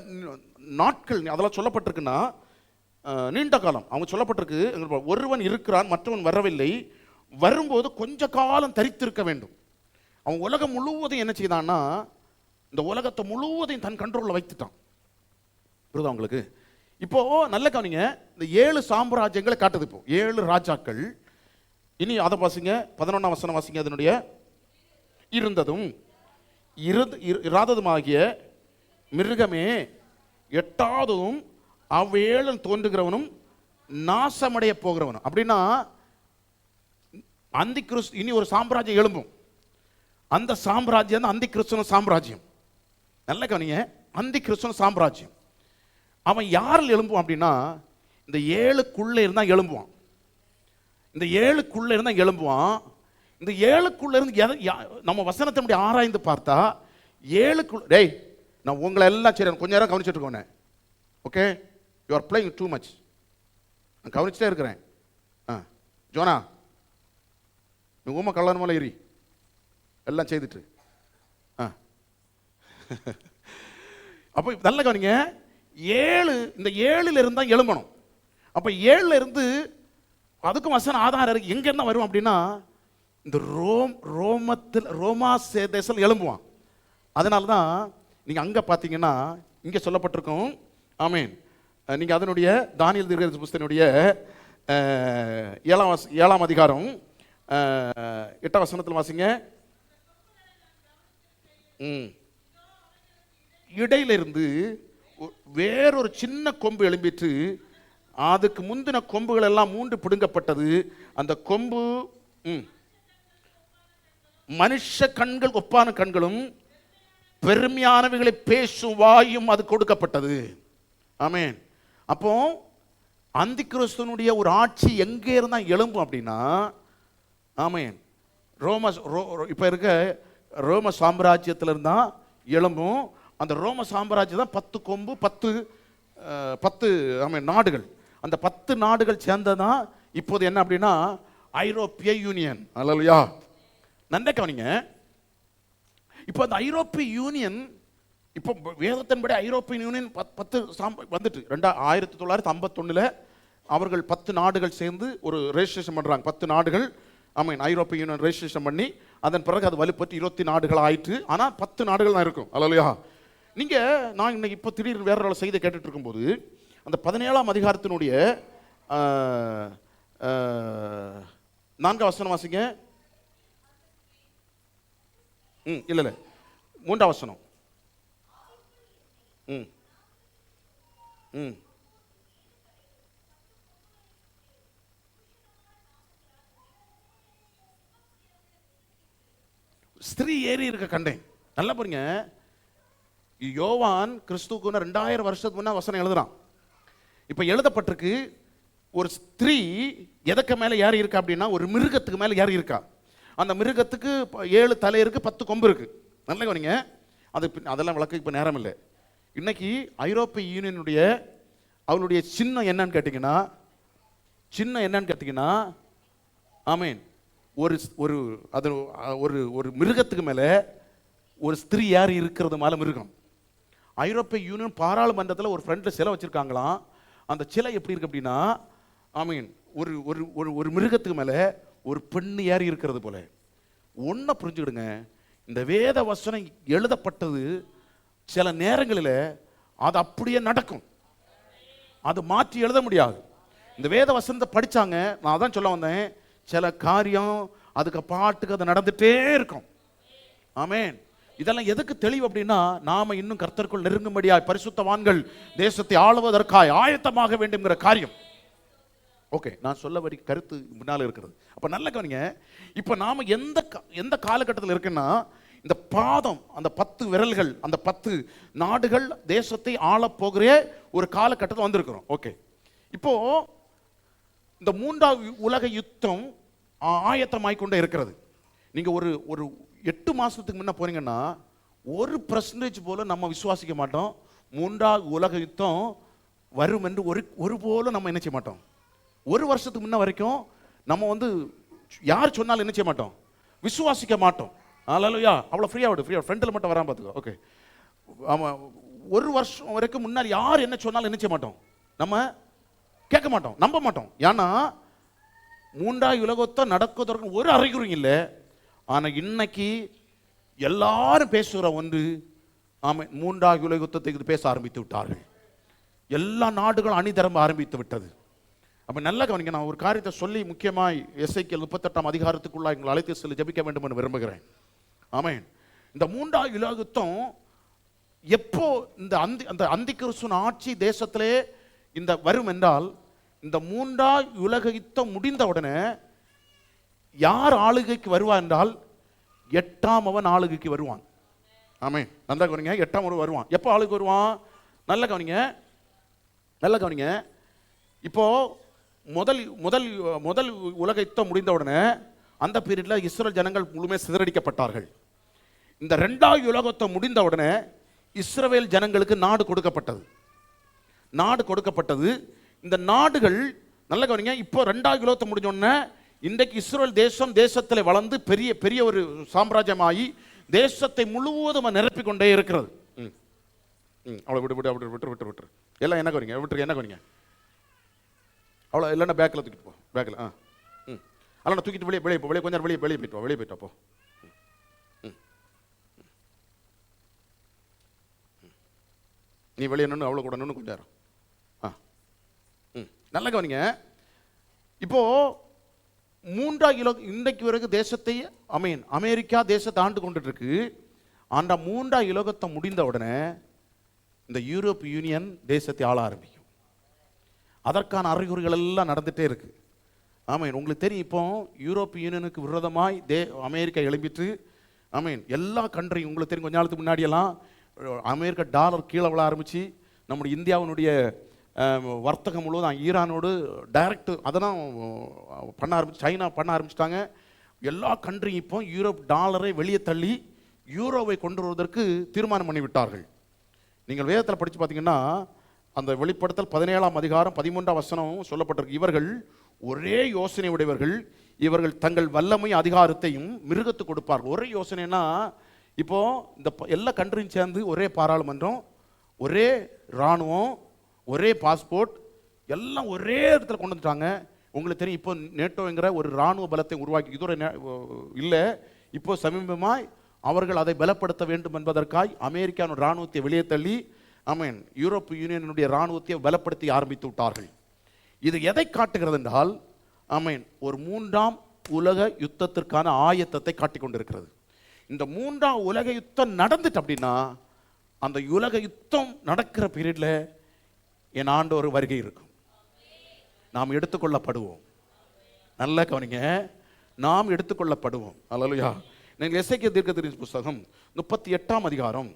நாட்கள் அதெல்லாம் சொல்லப்பட்டிருக்குன்னா நீண்ட காலம் அவங்க சொல்லப்பட்டிருக்கு. ஒருவன் இருக்கிறான், மற்றவன் வரவில்லை, வரும்போது கொஞ்ச காலம் தரித்திருக்க வேண்டும். அவன் உலகம் முழுவதையும் என்ன செய்தான்னா இந்த உலகத்தை முழுவதையும் தன் கண்ட்ரோலில் வைத்துட்டான். புரியுதா உங்களுக்கு? இப்போ நல்ல கவனிங்க, இந்த 7 சாம்ராஜ்யங்களை காட்டுது. இப்போ 7 ராஜாக்கள். இனி அதை வாசிங்க, 11ஆம் வசனம் வாசிங்க. அதனுடைய இருந்ததும் இராததுமாகிய மிருகமே எட்டாவதும் அவ்வேளன் தோன்றுகிறவனும் நாசமடைய போகிறவனும். அப்படின்னா அந்தி கிறிஸ்து இனி ஒரு சாம்ராஜ்யம் எழும்பும். அந்த சாம்ராஜ்யம் தான் அந்தி கிறிஸ்துவ சாம்ராஜ்யம். நல்ல கவனிங்க, அந்தி கிறிஸ்துவ சாம்ராஜ்யம். அவன் யாரில் எழும்புவான் அப்படின்னா இந்த 7க்குள்ளே இருந்தா எழும்புவான். இந்த 7க்குள்ளே இருந்தா எழும்புவான். இந்த 7க்குள்ள இருந்து நம்ம வசனத்தை ஆராய்ந்து பார்த்தா 7க்குள்ள, டேய் நான் உங்களை எல்லாம் சரி கொஞ்ச நேரம் கவனிச்சுட்டு இருக்கோனே. Okay, you are playing too much. நான் கவனிச்சுட்டே இருக்கிறேன். ஜோனா, நீ ஊமை கல்லன் மேலே ஏறி எல்லாம் செய்துட்டு அப்போ நல்ல கவனிங்க, 7 இந்த 7ல் இருந்தா எழும்பணும். அப்ப 7ல் இருந்து அதுக்கும் வசன ஆதாரம் இருக்கு. எங்க இருந்தா வரும் அப்படின்னா இந்த ரோமா தேசத்தில் எழும்புவான். அதனால தான் நீங்க அங்க பாத்தீங்கன்னா இங்க சொல்லப்பட்டிருக்கும். ஆமீன். நீங்க அதனுடைய தானியேல் தீர்க்கதரிசி புஸ்தகத்தினுடைய 7ஆம் அதிகாரம் 8ஆம் வசனத்தில் வாசிங்க. இடையிலிருந்து வேறொரு சின்ன கொம்பு எழும்பிட்டு அதுக்கு முந்தின கொம்புகள் எல்லாம் 3 பிடுங்கப்பட்டது. அந்த கொம்பு மனுஷ கண்கள் ஒப்பான கண்களும் பெருமையானவைகளை பேசும் வாயும் அது கொடுக்கப்பட்டது. ஆமேன். அப்போ அந்தி கிறிஸ்துவனுடைய ஒரு ஆட்சி எங்கே இருந்தா எழும்பும் அப்படின்னா, ஆமேன், இப்ப இருக்க ரோம சாம்ராஜ்யத்தில் இருந்தா எழும்பும். அந்த ரோம சாம்ராஜ்யம் தான் 10 கொம்பு 10 ஆமேன் நாடுகள். அந்த 10 நாடுகள் சேர்ந்ததான் இப்போது என்ன அப்படின்னா ஐரோப்பிய யூனியன். அல்லேலூயா. நன்ன கவனிங்க, இப்போ அந்த ஐரோப்பிய யூனியன், இப்போ வேதத்தின்படி ஐரோப்பிய யூனியன் 10 வந்துட்டு 1951 அவர்கள் 10 நாடுகள் சேர்ந்து ஒரு ரெஜிஸ்ட்ரேஷன் பண்றாங்க. 10 நாடுகள் ஆமீன் ஐரோப்பிய யூனியன் ரெஜிஸ்ட்ரேஷன் பண்ணி அதன் பிறகு அது வலுப்பட்டு 20 நாடுகள் ஆயிற்று. ஆனால் 10 நாடுகள் தான் இருக்கும். அல்லேலூயா. நீங்க நான் இன்னைக்கு இப்போ திடீர்னு வேற ஒரு செய்தி கேட்டுட்டு இருக்கும்போது அந்த 17ஆம் அதிகாரத்தினுடைய 4 வசனம் வாசிங்க. இல்ல 3 வசனம். ஸ்திரீ ஏறி இருக்க கண்டேன். நல்லா பாருங்க, யோவான் கிறிஸ்துவுக்கு 2000 வருஷத்துக்கு முன்னா வசனம் எழுதுறான். இப்ப எழுதப்பட்டிருக்கு, ஒரு ஸ்திரீ எதற்கு மேல ஏறி இருக்கா அப்படின்னா ஒரு மிருகத்துக்கு மேல ஏறி இருக்கா. அந்த மிருகத்துக்கு 7 தலை இருக்கு, 10 கொம்பு இருக்கு. நல்லா கவனிங்க, அதெல்லாம் விளக்க இப்ப நேரம் இல்லை. இன்னைக்கு ஐரோப்பிய யூனியனுடைய அவளுடைய சின்னம் என்னன்னு கேட்டீங்கன்னா ஆமீன், ஒரு ஒரு அது ஒரு மிருகத்துக்கு மேல ஒரு ஸ்திரீ ஏறி இருக்கிறது மேல மிருகம். ஐரோப்பிய யூனியன் பாராளுமன்றத்தில் ஒரு ஃப்ரண்ட்ல சிலை வச்சிருக்காங்களாம். அந்த சிலை எப்படி இருக்கு அப்படின்னா ஆமீன், ஒரு ஒரு ஒரு மிருகத்துக்கு மேல ஒரு பெண்ணு ஏறி இருக்கிறது போல. ஒன்ன புரிஞ்சுக்கிடுங்க, இந்த வேத வசனம் எழுதப்பட்டது சில நேரங்களில் அது அப்படியே நடக்கும், அது மாற்றி எழுத முடியாது. இந்த வேத வசனத்தை படிச்சாங்க, நான் அதான் சொல்ல வந்தேன், சில காரியம் அதுக்கு பாட்டுக்கு அது நடந்துட்டே இருக்கும். ஆமேன். இதெல்லாம் எதுக்கு தெளிவு அப்படின்னா நாம இன்னும் கர்த்தருக்குள் நெருங்கும்படியாய் பரிசுத்தவான்கள் தேசத்தை ஆளுவதற்காய் ஆயத்தமாக வேண்டும்ங்கிற காரியம். ஓகே, நான் சொல்ல வரி கருத்து முன்னால இருக்கிறது. அப்ப நல்ல கவனிங்க, இப்ப நாம எந்த காலகட்டத்தில் இருக்குன்னா இந்த பாதம், அந்த 10 விரல்கள், அந்த 10 நாடுகள் தேசத்தை ஆள போகிற ஒரு காலகட்டத்தில் வந்திருக்கிறோம். ஓகே, இப்போ இந்த 3வது உலக யுத்தம் ஆயத்தமாய்க்கொண்டே இருக்கிறது. நீங்க ஒரு 8 மாசத்துக்கு முன்ன போறீங்கன்னா 1% போல நம்ம விசுவாசிக்க மாட்டோம் 3வது உலக யுத்தம் வரும் என்று ஒரு போல நம்ம என்ன செய்ய மாட்டோம். 1 வருஷத்துக்கு முன்ன வரைக்கும் நம்ம யார் சொன்னாலும் என்ன செய்ய மாட்டோம், விசுவாசிக்க மாட்டோம். அல்லேலூயா. அவ்வளோ ஃப்ரீயா ஃப்ரெண்டில் மட்டும் வராம பார்த்துக்கோ. ஓகே, ஆமாம், 1 வருஷம் வரைக்கும் முன்னாடி யார் என்ன சொன்னாலும் என்ன செய்ய மாட்டோம், நம்ம கேட்க மாட்டோம், நம்ப மாட்டோம். ஏன்னா 3வது உலகத்தை நடக்குவதற்கு ஒரு அறிகுறியும் இல்லை. ஆனால் இன்னைக்கு எல்லாரும் பேசுகிற ஒன்று, ஆமாம், 3வது உலக யுத்தத்தை பேச ஆரம்பித்து விட்டார்கள். எல்லா நாடுகளும் அணிதிரம்ப ஆரம்பித்து விட்டது. அப்போ நல்லா கவனிங்க, நான் ஒரு காரியத்தை சொல்லி முக்கியமாய் எசேக்கியேல் 38ஆம் அதிகாரத்துக்குள்ள எங்களை அழைத்து செல்ல ஜெபிக்க வேண்டும் என்று விரும்புகிறேன். ஆமென். இந்த 3வது உலக யுத்தம் எப்போ அந்த அந்தி கிறிஸ்துவின் ஆட்சி தேசத்திலே இந்த வரும் என்றால், இந்த 3வது உலக யுத்தம் முடிந்த உடனே யார் ஆளுகைக்கு வருவான் என்றால் 8ஆம் அவன் ஆளுகைக்கு வருவான். ஆமென். நல்லா கவனிங்க, 8ஆம் அவன் வருவான். எப்போ ஆளுக்கு வருவான்? நல்லா கவனிங்க. இப்போ முதல் உலக யுத்தம் முடிந்த உடனே அந்த பீரியட்ல இஸ்ரேல் ஜனங்கள் முழுமையாக சிதறடிக்கப்பட்டார்கள். இந்த 2வது உலக யுத்தம் முடிந்த உடனே இஸ்ரவேல் ஜனங்களுக்கு நாடு கொடுக்கப்பட்டது. இந்த நாடுகள் நல்ல கவனிங்க, இப்போ 2வது உலக யுத்தம் முடிஞ்ச உடனே இன்றைக்கு இஸ்ரேல் தேசத்தில் வளர்ந்து பெரிய ஒரு சாம்ராஜ்யமாகி தேசத்தை முழுவதும் நிரப்பி கொண்டே இருக்கிறது. அவ்வளோ விட்டு எல்லாம் என்ன கவனிங்க அவ்வளோ இல்லைன்னா பேக்கில் தூக்கிட்டு போ, பேக்கில் அல்ல தூக்கிட்டு வெளியே கொஞ்சம் நேரம் வெளியே போயிட்டு போ. நீ வெளியே நின்று அவ்வளோ கூட நின்று கொஞ்சம் நேரம். நல்ல கவனிங்க, இப்போ 3வது உலகம் இன்றைக்கு வரைக்கும் தேசத்தை அமெரிக்கா தேசத்தை ஆண்டு கொண்டுட்டு இருக்கு. அந்த 3வது உலகத்தை முடிந்த உடனே இந்த யூரோப் யூனியன் தேசத்தை ஆள ஆரம்பிக்கும். அதற்கான அறிகுறிகள் எல்லாம் நடந்துட்டே இருக்கு. ஆமீன். உங்களுக்கு தெரியும், இப்போ யூரோப் யூனியனுக்கு விரோதமாய் அமெரிக்கா எழும்பிட்டு எல்லா கண்ட்ரியும் உங்களுக்கு தெரியும். கொஞ்ச நாளுக்கு முன்னாடியெல்லாம் அமெரிக்க டாலர் கீழே விழ ஆரம்பிச்சு நம்முடைய இந்தியாவினுடைய வர்த்தகம் முழுவதும் ஈரானோடு டைரக்ட் அதெல்லாம் பண்ண ஆரம்பிச்சு, சைனா பண்ண ஆரம்பிச்சிட்டாங்க. எல்லா கண்ட்ரியும் இப்போ யூரோப் டாலரை வெளியே தள்ளி யூரோவை கொண்டு வருவதற்கு தீர்மானம் பண்ணிவிட்டார்கள். நீங்கள் வேதத்தில் படித்து பார்த்தீங்கன்னா அந்த வெளிப்படுத்தல் 17ஆம் அதிகாரம் 13ஆம் வசனம் சொல்லப்பட்டிருக்கு. இவர்கள் ஒரே யோசனை உடையவர்கள், இவர்கள் தங்கள் வல்லமை அதிகாரத்தையும் மிருகத்து கொடுப்பார்கள். ஒரே யோசனைனா இப்போ இந்த எல்லா கண்ட்ரியும் சேர்ந்து ஒரே பாராளுமன்றம், ஒரே இராணுவம், ஒரே பாஸ்போர்ட், எல்லாம் ஒரே இடத்துல கொண்டு வந்துட்டாங்க. உங்களுக்கு தெரியும், இப்போ நேட்டோங்கிற ஒரு இராணுவ பலத்தை உருவாக்கி இதோட இல்லை, இப்போ சமீபமாய் அவர்கள் அதை பலப்படுத்த வேண்டும் என்பதற்காய் அமெரிக்காவின் இராணுவத்தை வெளியே தள்ளி யூரோப் யூனியனுடைய இராணுவத்தை பலப்படுத்தி ஆரம்பித்து விட்டார்கள். இது எதை காட்டுகிறது என்றால் ஒரு மூன்றாம் உலக யுத்தத்திற்கான ஆயத்தத்தை காட்டிக் கொண்டிருக்கிறது. இந்த மூன்றாம் உலக யுத்தம் நடந்துட்டு அப்படின்னா அந்த உலக யுத்தம் நடக்கிற பீரியட்ல என் ஆண்டவர் வருகை இருக்கும். நாம் எடுத்துக்கொள்ளப்படுவோம். நல்ல கவனிங்க, நாம் எடுத்துக்கொள்ளப்படுவோம். அல்லேலூயா. நீங்கள் எசேக்கியேல் தீர்க்கதரிசி புத்தகம் 38ஆம் அதிகாரம்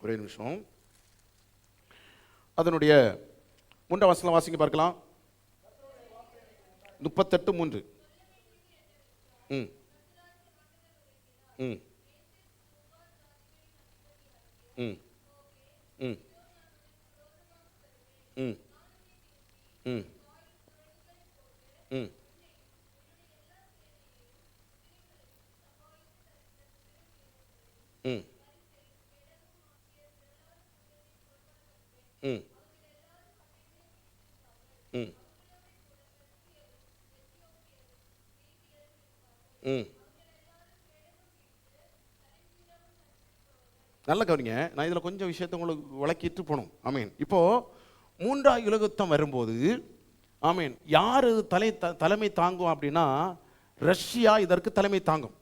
ஒரே நிமிஷம், அதனுடைய 3ஆம் வசனம் வாசிங்க பார்க்கலாம். 38:3. ம் ம் ம் ம் ம் ம் ம் ம் ம் ம் ம் நல்ல கவனிங்க. நான் இதில் கொஞ்சம் விஷயத்தை உங்களுக்கு விளக்கிட்டு போகணும். இப்போ மூன்றாம் உலகயுத்தம் வரும்போது யார் தலைமை தாங்கும் அப்படின்னா ரஷ்யா இதற்கு தலைமை தாங்கும்.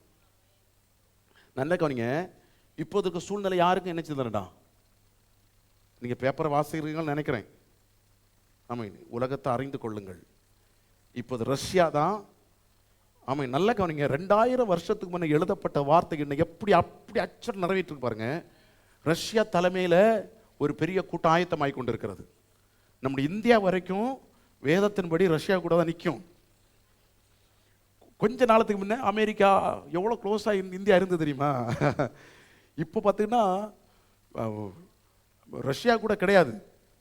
நல்ல கவனிங்க, இப்போதைக்கு சூழ்நிலை யாருக்கும் என்ன செய்யலடா, நீங்கள் பேப்பரை வாசிக்கிறீங்கன்னு நினைக்கிறேன். உலகத்தை அறிந்து கொள்ளுங்கள். இப்போது ரஷ்யா தான். நல்ல கவனிங்க, 2000 வருஷத்துக்கு முன்னே எழுதப்பட்ட வார்த்தை இன்னைக்கு அப்படி அச்சம் நிறைவேற்று பாருங்க. ரஷ்யா தலைமையில் ஒரு பெரிய கூட்டம் ஆயத்தமாகி கொண்டிருக்கிறது. நம்முடைய இந்தியா வரைக்கும் வேதத்தின்படி ரஷ்யா கூட தான் நிற்கும். கொஞ்ச நாளத்துக்கு முன்னே அமெரிக்கா எவ்வளோ க்ளோஸாக இந்தியா இருந்து தெரியுமா? இப்போ பார்த்தீங்கன்னா ரஷ்யா கூட கிடையாது.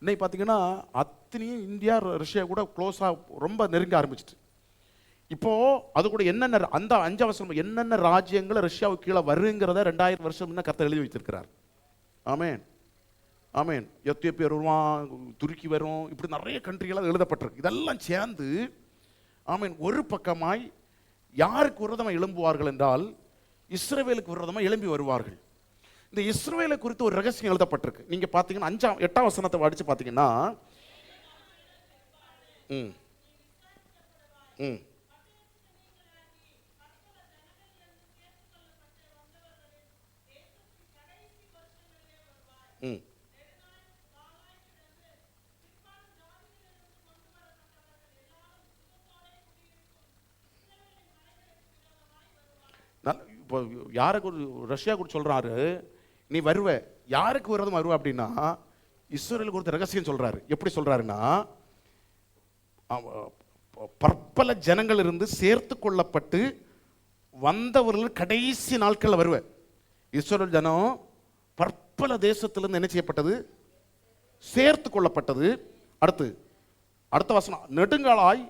இன்னைக்கு பார்த்தீங்கன்னா அத்தனையும் இந்தியா ரஷ்யா கூட க்ளோஸாக ரொம்ப நெருங்க ஆரம்பிச்சிட்டு. இப்போ அது கூட என்னென்ன அந்த 5 வருஷம் என்னென்ன ராஜ்யங்கள் ரஷ்யாவுக்கு கீழே வருங்கிறத 2000 வருஷம் முன்ன கர்த்தர் எழுதி வைத்திருக்கிறார். எத்தியோப்பியா வருவான், துருக்கி வரும், இப்படி நிறைய கண்ட்ரிகளாக எழுதப்பட்டிருக்கு. இதெல்லாம் சேர்ந்து ஒரு பக்கமாய் யாருக்கு விரோதமாக எழும்புவார்கள் என்றால் இஸ்ரவேலுக்கு விரோதமாக எழும்பி வருவார்கள். இந்த இஸ்ரவேலை குறித்து ஒரு ரகசியம் எழுதப்பட்டிருக்கு. நீங்க பார்த்தீங்கன்னா 8ஆம் வசனத்தை படிச்சு பார்த்தீங்கன்னா ம் ம் ம் இப்போ யாருக்கு ரஷ்யா கூட சொல்றாரு, நீ வருவ, யாருக்கு விரோதம் வருவ அப்படின்னா இஸ்ரவேலுக்கு ஒரு ரகசியம் சொல்றாரு. எப்படி சொல்றாருன்னா, பற்பல ஜனங்கள் இருந்து சேர்த்து கொள்ளப்பட்டு வந்தவர்கள் கடைசி நாட்கள் வருவ. இஸ்ரவேல் ஜனம் பற்பல தேசத்திலிருந்து என்ன செய்யப்பட்டது, சேர்த்து கொள்ளப்பட்டது. அடுத்த வசனம், நெடுங்காலாய்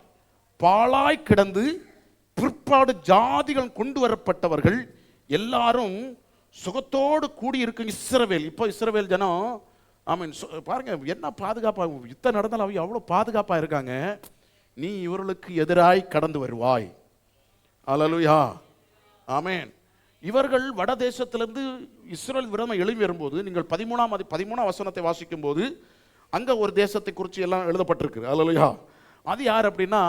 பாழாய் கிடந்து பிற்பாடு ஜாதிகள் கொண்டு வரப்பட்டவர்கள் எல்லாரும் சுகத்தோடு கூடி இருக்கு இஸ்ரவேல். இப்போ இஸ்ரவேல் ஜனம் பாருங்க என்ன பாதுகாப்பா, யுத்தம் நடந்தாலும் அவங்க அவ்வளோ பாதுகாப்பா இருக்காங்க. நீ இவர்களுக்கு எதிராய் கடந்து வருவாய். அல்லேலூயா, ஆமென். இவர்கள் வட தேசத்திலிருந்து இஸ்ரவேல் விரோதமாக எழும்பி வரும்போது நீங்கள் 13ஆம் வசனத்தை வாசிக்கும் போது அங்க ஒரு தேசத்தை குறித்து எல்லாம் எழுதப்பட்டிருக்கு. அல்லேலூயா. அது யார் அப்படின்னா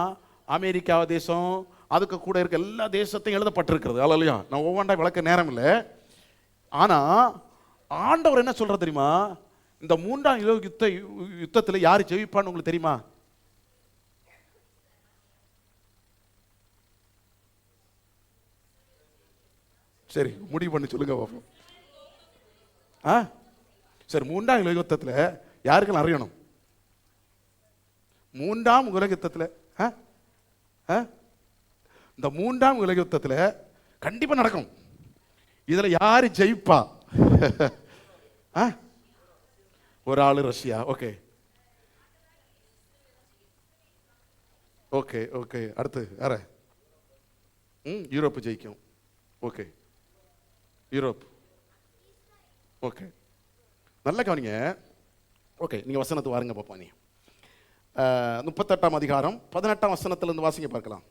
அமெரிக்கா தேசம், அதுக்கு கூட இருக்க எல்லா தேசத்தையும் எழுதப்பட்டிருக்கிறது. அல்லேலூயா. நான் ஒவ்வொன்றா விளக்க நேரம் இல்லை. ஆனா ஆண்டவர் என்ன சொல்ற தெரியுமா, இந்த 3ஆம் உலக யுத்தத்தில் யார் ஜெயிப்பான்னு உங்களுக்கு தெரியுமா? சரி முடிவு பண்ணி சொல்லுங்க பாப்போம். சரி, 3ஆம் உலக யுத்தத்தில் யாருக்கெல்லாம் அறியணும்? 3ஆம் உலக யுத்தத்தில் இந்த 3ஆம் உலக யுத்தத்தில் கண்டிப்பா நடக்கும். இதுல யாரு ஜெயிப்பா? ஒரு ஆளு ரஷ்யா. ஓகே ஓகே ஓகே அடுத்து யார? யூரோப் ஜெயிக்கும். Okay Europe. ஓகே நல்ல கவனிங்க. ஓகே, நீங்கள் வசனத்தை வாருங்க பார்ப்போம். நீ 38ஆம் அதிகாரம் 18ஆம் வசனத்திலிருந்து வாசிங்க பார்க்கலாம்.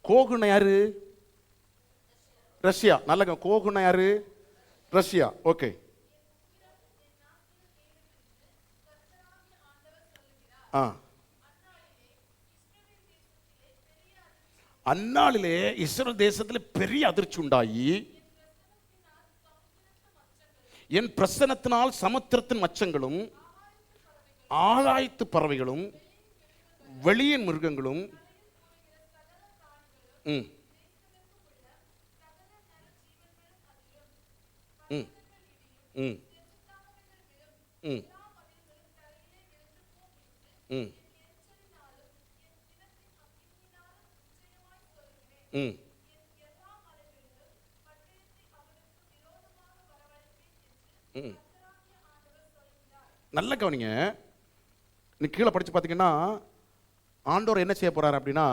கோகுன யாரு? ரஷ்யா. நல்ல கோகுன யாரு? ரஷ்யா. ஓகே. அந்நாளிலே இஸ்ரவேல் தேசத்தில் பெரிய அதிர்ச்சி உண்டாயி, என் பிரசனத்தினால் சமுத்திரத்தின் மச்சங்களும் ஆகாயத்து பறவைகளும் வெளியின் மிருகங்களும் நல்ல கவனிங்க. நீ கீழே படிச்சு பார்த்தீங்கன்னா ஆண்டவர் என்ன செய்ய போறார் அப்படின்னா,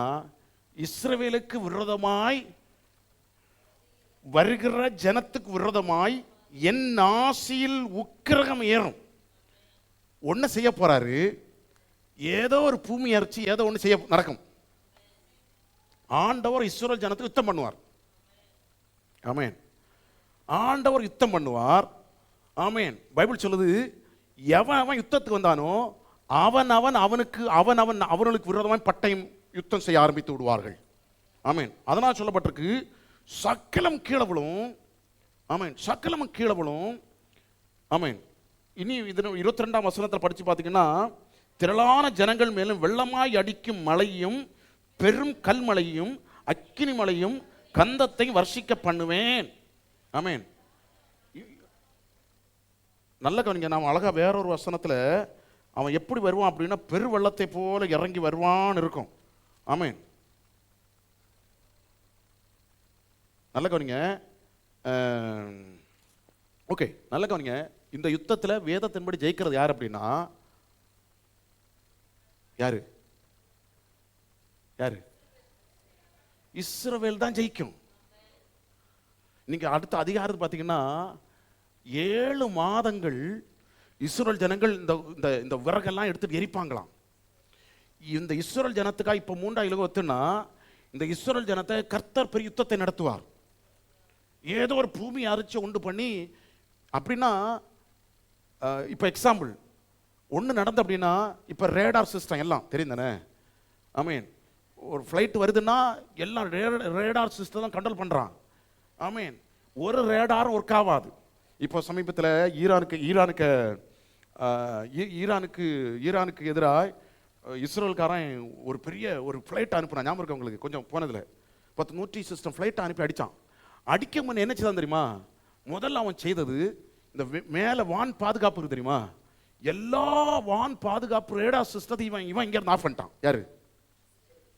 இஸ்ரவேலுக்கு விரோதமாய் வருகிற ஜனத்துக்கு விரோதமாய் என் ஆசியில் உக்கிரகம் ஏறும். ஒன்று செய்ய போறாரு. ஏதோ ஒரு பூமி அரிச்சு ஏதோ ஒன்று செய்ய நடக்கும். ஆண்டவர் இஸ்ரவேல் ஜனத்துக்கு யுத்தம் பண்ணுவார். ஆமென். ஆண்டவர் யுத்தம் பண்ணுவார். ஆமென். பைபிள் சொல்லுது, எவன் யுத்தத்துக்கு வந்தானோ அவனுக்கு விரோதமாய் பட்டயம் யுத்தம் செய்ய ஆரம்பித்து விடுவார்கள். ஆமென். அதனால் சொல்லப்பட்டிருக்கு, சக்கலம் கீழே விழும். ஆமென். சக்கலம் கீழே விழும். ஆமென். இனி இது 22ஆம் வசனத்தில் படிச்சு பார்த்தீங்கன்னா, திரளான ஜனங்கள் மேலும் வெள்ளமாய் அடிக்கும் மழையும் பெரும் கல்மழையும் அக்கினி மழையும் கந்தத்தை வர்ஷிக்க பண்ணுவேன். ஆமென். நல்ல கவனிங்க. நாம் அழகா வேறொரு வசனத்தில் அவன் எப்படி வருவான் அப்படின்னா, பெரு வெள்ளத்தை போல இறங்கி வருவான்னு இருக்கும். ஆமென். நல்ல கவனிங்க. ஓகே, நல்ல கவனிங்க. இந்த யுத்தத்தில் வேதத்தின்படி ஜெயிக்கிறது யார் அப்படின்னா, யாரு? யாரு? இஸ்ரவேல் தான் ஜெயிக்கும். நீங்க அடுத்த அதிகாரத்தை பார்த்தீங்கன்னா, 7 மாதங்கள் இஸ்ரவேல் ஜனங்கள் இந்த விறகெல்லாம் எடுத்துட்டு எரிப்பாங்களாம். இந்த இஸ்ரவேல் ஜனத்துக்காக இப்போ 3 இலகுவத்துனா, இந்த இஸ்ரவேல் ஜனத்தை கர்த்தர் பெரிய யுத்தத்தை நடத்துவார். ஏதோ ஒரு பூமி அரிச்சு உண்டு பண்ணி அப்படின்னா, இப்போ எக்ஸாம்பிள் ஒன்று நடந்து அப்படின்னா, இப்போ ரேடார் சிஸ்டம் எல்லாம் தெரியும் தானே? ஆமீன். ஒரு ஃப்ளைட் வருதுன்னா எல்லாம் ரேடார் சிஸ்டம் தான் கண்ட்ரோல் பண்ணுறான். ஆமீன். ஒரு ரேடாரும் ஒர்க் ஆகாது. இப்போ சமீபத்தில் ஈரானுக்கு எதிராக இஸ்ரேல்காரன் ஒரு பெரிய ஒரு ஃப்ளைட் அனுப்புனான். ஞாபகம் இருக்கு உங்களுக்கு? கொஞ்சம் போனதில் 100 சிஸ்டம் ஃப்ளைட்டை அனுப்பி அடித்தான். அடிக்க முன்ன என்ன செய்தான் தெரியுமா? முதல்ல அவன் செய்தது, இந்த மேலே வான் பாதுகாப்பு இருக்கு தெரியுமா, எல்லா வான் பாதுகாப்பு ரேடார் சிஸ்டத்தை இவன் இங்கேருந்து ஆஃப் பண்ணிட்டான். யாரு?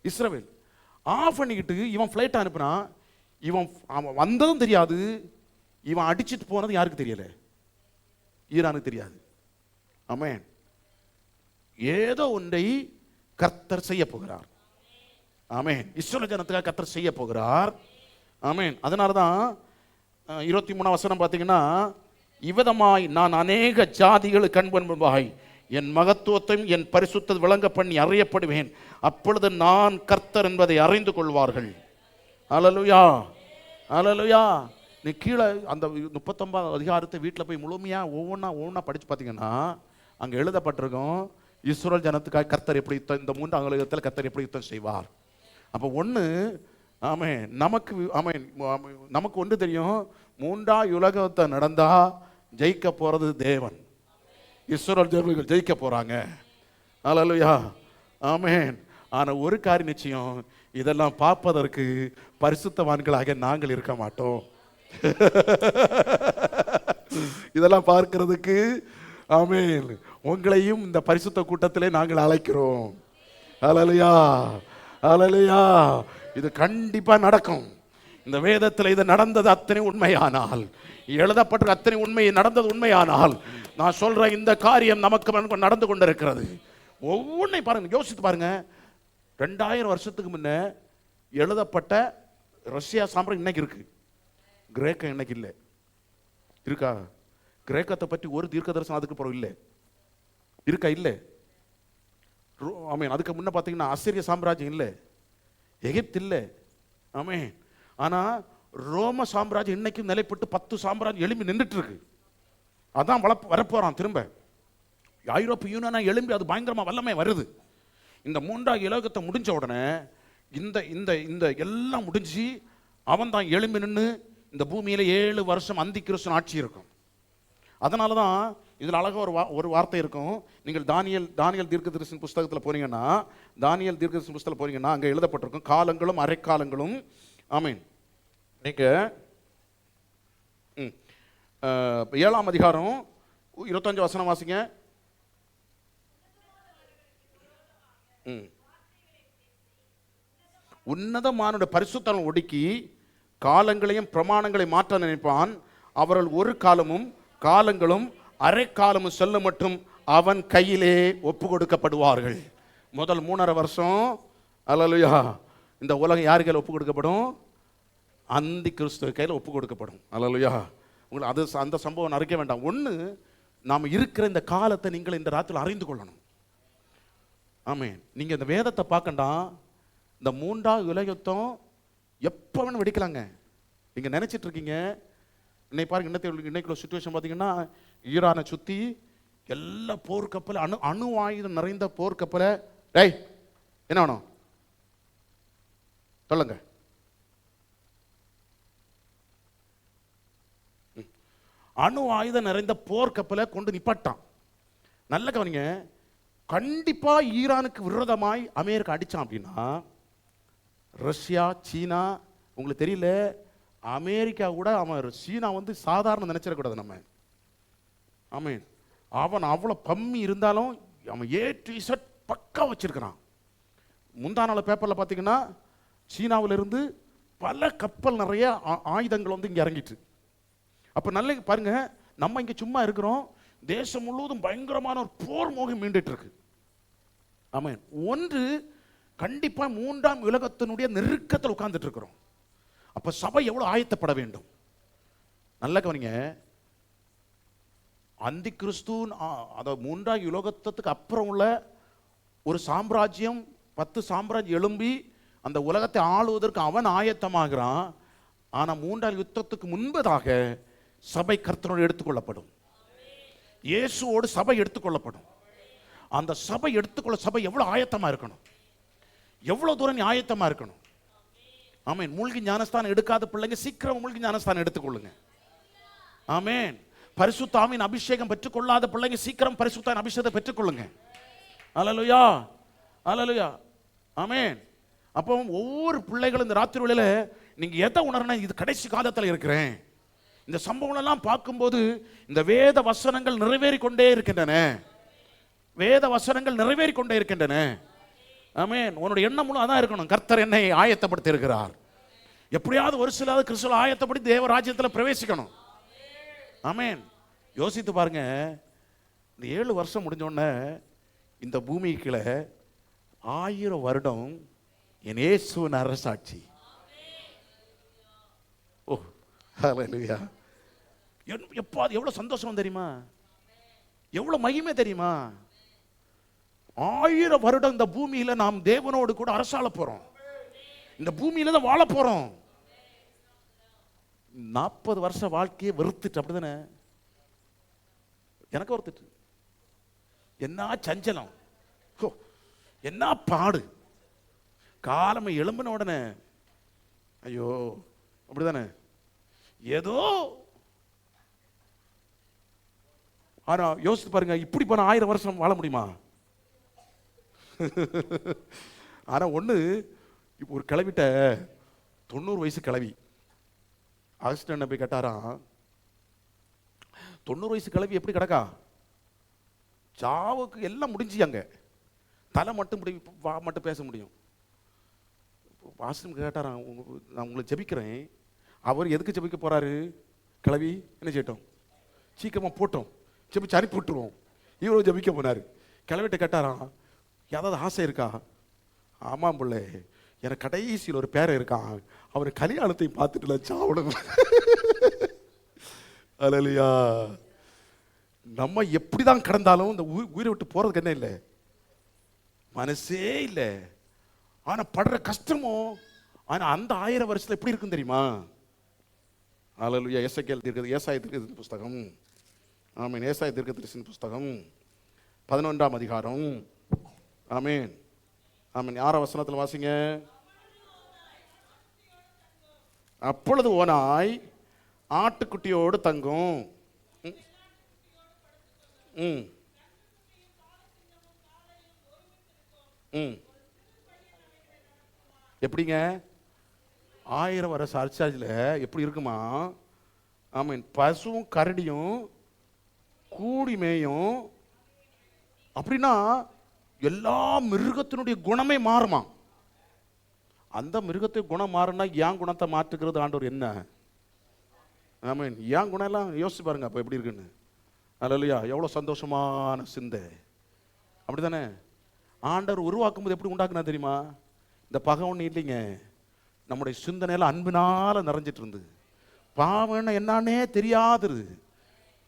இஸ்ரவேல். ஆஃப் பண்ணிக்கிட்டு இவன் ஃப்ளைட் அனுப்புனான். அவன் வந்ததும் தெரியாது, இவன் அடிச்சுட்டு போனது யாருக்கு தெரியல? ஈரானுக்கு தெரியாது. ஆமென். ஏதோ ஒன்றை கர்த்தர் செய்ய போகிறார். ஆமென். இஸ்ரவேல் ஜனத்துக்காக கர்த்தர் செய்ய போகிறார். ஆமென். அதனால தான் 23ஆம் வசனம் பார்த்தீங்கன்னா, இவ்விதமாய் நான் அநேக ஜாதிகளுக்கு கண்பண்பாய் என் மகத்துவத்தையும் என் பரிசுத்தத்தை விளங்க பண்ணி அறியப்படுவேன். அப்பொழுது நான் கர்த்தர் என்பதை அறிந்து கொள்வார்கள். அல்லேலூயா, அல்லேலூயா. நீ கீழே அந்த 39ஆம் அதிகாரத்தை வீட்டில் போய் முழுமையாக ஒவ்வொன்றா படித்து பார்த்தீங்கன்னா, அங்கே எழுதப்பட்டிருக்கும், இஸ்ரவேல் ஜனத்துக்காக கர்த்தர் எப்படி யுத்தம், இந்த 3ஆம் உலகத்தில் கர்த்தர் எப்படி யுத்தம் செய்வார். அப்போ ஒன்று, ஆமென், நமக்கு ஒன்று தெரியும், 3ஆம் உலகத்தை நடந்தா ஜெயிக்க போறது தேவன். இஸ்ரவேல் ஜனங்கள் ஜெயிக்க போறாங்க. அல்லேலூயா, ஆமென். ஆனா ஒரு காரியம் நிச்சயம், இதெல்லாம் பார்ப்பதற்கு பரிசுத்தவான்களாக நாங்கள் இருக்க மாட்டோம். இதெல்லாம் பார்க்கிறதுக்கு, ஆமென், உங்களையும் இந்த பரிசுத்த கூட்டத்திலே நாங்கள் அழைக்கிறோம். அல்லேலூயா, அல்லேலூயா. இது கண்டிப்பா நடக்கும். இந்த வேதத்தில் இது நடந்தது அத்தனை உண்மையானால், எழுதப்பட்ட அத்தனை உண்மை நடந்தது உண்மையானால், நான் சொல்ற இந்த காரியம் நமக்கு நடந்து கொண்டிருக்கிறது. ஒவ்வொன்றை பாருங்க, யோசித்து பாருங்க. 2000 வருஷத்துக்கு முன்ன எழுதப்பட்ட ரஷ்யா சாம்ராஜ்யம் இன்னைக்கு இருக்கு, கிரேக்கம் இன்னைக்கு இல்லை. இருக்கா? கிரேக்கத்தை பற்றி ஒரு தீர்க்க தரிசனம் அதுக்கு பிறகு இல்லை, இருக்கா? இல்லை. ஆமேன். அதுக்கு முன்ன பார்த்தீங்கன்னா அசிரிய சாம்ராஜ்யம் இல்லை, எகிப்து இல்லை. ஆமேன். ஆனால் ரோம சாம்ராஜ்யம் இன்னைக்கும் நிலைப்பட்டு 10 சாம்ராஜ்யம் எழும்பி நின்றுட்டு இருக்கு. அதான் வரப்போறான் திரும்ப. ஐரோப்பிய யூனியனா எழும்பி அது பயங்கரமா வல்லமை வருது. இந்த 3ஆம் உலகத்தை முடிஞ்ச உடனே இந்த இந்த இந்த எல்லாம் முடிஞ்சு அவன் தான் எழும்பி நின்று இந்த பூமியில 7 வருஷம் அந்தி கிறிஸ்து ஆட்சி இருக்கும். அதனால தான் இதில் அழகாக ஒரு வார்த்தை இருக்கும். நீங்கள் தானியல் தீர்க்கதரிசன புஸ்தகத்தில் போனீங்கன்னா, தானியல் தீர்க்கதரிசன புஸ்தகத்தில் போனீங்கன்னா அங்கே எழுதப்பட்டிருக்கும் காலங்களும் அரைக்காலங்களும். ஆமீன். நீங்கள் 7ஆம் அதிகாரம் 25 வசனம் வாசிங்க. உன்னதமான பரிசுத்தம் ஒடுக்கி காலங்களையும் பிரமாணங்களை மாற்ற நினைப்பான். அவர்கள் ஒரு காலமும் காலங்களும் அரைக்காலமும் செல்ல மட்டும் அவன் கையிலே ஒப்பு கொடுக்கப்படுவார்கள். முதல் 3.5 வருஷம் அல்லேலூயா இந்த உலகம் யார் கையில் ஒப்பு கொடுக்கப்படும்? அந்தி கிறிஸ்துவ கையில் ஒப்பு கொடுக்கப்படும். அல்லேலூயா. உங்களுக்கு அது அந்த சம்பவம் அறிக்க வேண்டாம். ஒன்று, நாம் இருக்கிற இந்த காலத்தை நீங்கள் இந்த ராத்திரியில் அறிந்து கொள்ளணும். ஆமேன். நீங்கள் இந்த வேதத்தை பார்க்கண்டா, இந்த 3ஆம் உலகத்தம் எப்போ வேணும் வெடிக்கலாங்க. நீங்கள் நினச்சிட்டு இருக்கீங்க. இன்னைக்கு பாருங்க, இன்னைக்குள்ள சுச்சுவேஷன் பார்த்தீங்கன்னா, ஈரானை சுற்றி எல்லா போர்க்கப்பல் அணு ஆயுதம் நிறைந்த போர்க்கப்பலை. டேய் என்ன வேணும் சொல்லுங்க. அணு ஆயுதம் நிறைந்த போர்க்கப்பலை கொண்டு நிப்பாட்டான். நல்ல கவனிங்க. கண்டிப்பா ஈரானுக்கு விரோதமாய் அமெரிக்கா அடிச்சான் அப்படின்னா, ரஷ்யா, சீனா, உங்களுக்கு தெரியல, அமெரிக்கா கூட அவன் சீனா வந்து சாதாரண நினைச்சிடக்கூடாது நம்ம. ஆமீன். அவன் அவ்வளோ பம்மி இருந்தாலும் அவன் A to Z பக்கா வச்சிருக்கிறான். முந்தா நாள் பேப்பரில் பார்த்தீங்கன்னா, சீனாவிலிருந்து பல கப்பல் நிறைய ஆயுதங்கள் வந்து இங்கே இறங்கிட்டு. அப்போ நல்ல பாருங்க, நம்ம இங்கே சும்மா இருக்கிறோம், தேசம் முழுவதும் பயங்கரமான ஒரு போர் மோகம் மீண்டுட்டு இருக்கு. ஆமீன். ஒன்று, கண்டிப்பா 3ஆம் உலகத்தினுடைய நெருக்கத்தில் உட்கார்ந்துட்டு இருக்கிறோம். அப்ப சபை எவ்வளவு ஆயத்தப்பட வேண்டும். நல்ல கவனிங்க. அந்தி கிறிஸ்து, அதாவது 3ஆம் உலகத்துக்கு அப்புறம் உள்ள ஒரு சாம்ராஜ்யம், 10 சாம்ராஜ்யம் எழும்பி அந்த உலகத்தை ஆளுவதற்கு அவன் ஆயத்தமாகிறான். ஆனா 3ஆம் யுத்தத்துக்கு முன்பதாக சபை கர்த்தரோடு எடுத்துக்கொள்ளப்படும். இயேசுவோடு சபை எடுத்துக்கொள்ளப்படும். அந்த சபை எடுத்துக்கொள்ள சபை எவ்வளவு ஆயத்தமா இருக்கணும், எவ்வளவு தூரம் ஆயத்தமா இருக்கணும். ஆமேன். மூழ்கி ஞானஸ்தானம் எடுக்காத பிள்ளைங்க சீக்கிரம் மூழ்கி ஞானஸ்தானம் எடுத்துக்கொள்ளுங்க. ஆமேன். பரிசுத்த ஆவியின் அபிஷேகம் பெற்றுக்கொள்ளாத பிள்ளைங்க சீக்கிரம் பரிசுத்த அபிஷேகத்தை பெற்றுக்கொள்ளுங்க. அல்லேலூயா, அல்லேலூயா. ஆமேன். அப்போ ஒவ்வொரு பிள்ளைகளும் இந்த ராத்திரி வேளையில நீங்க எதை உணரணும்? இது கடைசி காலத்தில் இருக்கிறேன். இந்த சம்பவம் எல்லாம் பார்க்கும்போது இந்த வேத வசனங்கள் நிறைவேறிக் கொண்டே இருக்கின்றன. வேத வசனங்கள் நிறைவேறிக் கொண்டே இருக்கின்றன. ஆமென். உன்னுடைய எண்ணம் முழு அதான் இருக்கணும். கர்த்தர் என்னை ஆயத்தப்படுத்தி இருக்கிறார். எப்படியாவது ஒரு சிலாவது கிறிஸ்துவ ஆயத்தப்படுத்தி தேவ ராஜ்யத்தில் பிரவேசிக்கணும். ஆமென். யோசித்து பாருங்க, இந்த 7 வருஷம் முடிஞ்சோடனே இந்த பூமிக்குள்ள 1000 வருடம் என் இயேசுவின் அரசாட்சி. ஓ ஹல்லேலூயா. எவ்வளவு சந்தோஷம் தெரியுமா, எவ்வளவு மகிமை தெரியுமா. 1000 வருடம் இந்த பூமியில நாம் தேவனோடு கூட அரசாள போறோம். இந்த பூமியில தான் வாழ போறோம். 40 வருஷ வாழ்க்கையை வெறுத்துட்டு, அப்படிதானே? எனக்கு வெறுத்துட்டு, என்ன சஞ்சலம், என்ன பாடு. காலமை எழும்பின உடனே ஐயோ, அப்படிதானே? ஏதோ ஆனா யோசித்து பாருங்க, இப்படி போன 1000 வருஷம் வாழ முடியுமா? ஆனா ஒண்ணு, இப்போ ஒரு கிளவிட்ட 90 வயசு கிளவி அசிஸ்டன்ட் போய் கேட்டாராம், 90 வயசு கிளவி எப்படி கிடக்கா? சாவுக்கு எல்லாம் முடிஞ்சு, அங்க தலை மட்டும் வா மட்டும் பேச முடியும். ஆசிரியர் கேட்டாராம், நான் உங்களை ஜெபிக்கிறேன். அவர் எதுக்கு ஜெபிக்க போறாரு? கிளவி என்ன செய்யட்டும், சீக்கிரமா போட்டோம், ஜெபிச்சு அனுப்பி விட்டுருவோம். இவரும் ஜெபிக்க போனாரு. கிளவிட்ட கேட்டாராம், ஏதாவது ஆசை இருக்கா? ஆமாம் பிள்ளை, எனக்கு கடைசியில் ஒரு பேரை இருக்கான், அவர் கல்யாணத்தை பார்த்துட்டுல சாவிடணும். அல்லேலூயா. நம்ம எப்படிதான் கடந்தாலும் இந்த உயிரை விட்டு போறதுக்கு என்ன இல்லை, மனசே இல்லை. ஆனா படுற கஷ்டமோ, ஆனா அந்த 1000 வருஷத்துல எப்படி இருக்கும் தெரியுமா? அல்லேலூயா. எசேக்கியேல் ஏசாயா தீர்க்கதரிசி புஸ்தகம், ஆமென், ஏசாயா தீர்க்கதரிசி புஸ்தகம் 11ஆம் அதிகாரம், ஆமென் ஆமென் 6ஆம் வசனத்துல வாசிங்க. அப்பொழுது ஓனாய் ஆட்டுக்குட்டியோடு தங்கும். எப்படிங்க? 1000 வருஷ அரசாட்சியில் எப்படி இருக்குமா? ஆமீன். பசுவும் கரடியும் கூடி மேயும். அப்படின்னா எல்லா மிருகத்தினுடைய குணமே மாறுமா? அந்த மிருகத்தை குணம் மாறுனா ஏன் குணத்தை மாற்றுகிறது ஆண்டவர் என்ன? ஆமீன். ஏன் குணம் எல்லாம் யோசிச்சு பாருங்க அப்போ எப்படி இருக்குன்னு. அல்லேலூயா. எவ்வளோ சந்தோஷமான சிந்தை. அப்படிதானே? ஆண்டவர் உருவாக்கும் போது எப்படி உண்டாக்குனா தெரியுமா? இந்த பகை ஒன்று இல்லைங்க, நம்முடைய சிந்தனையில் அன்பினால நிறைஞ்சிட்டு இருந்து பாவம் என்னன்னே தெரியாதுரு.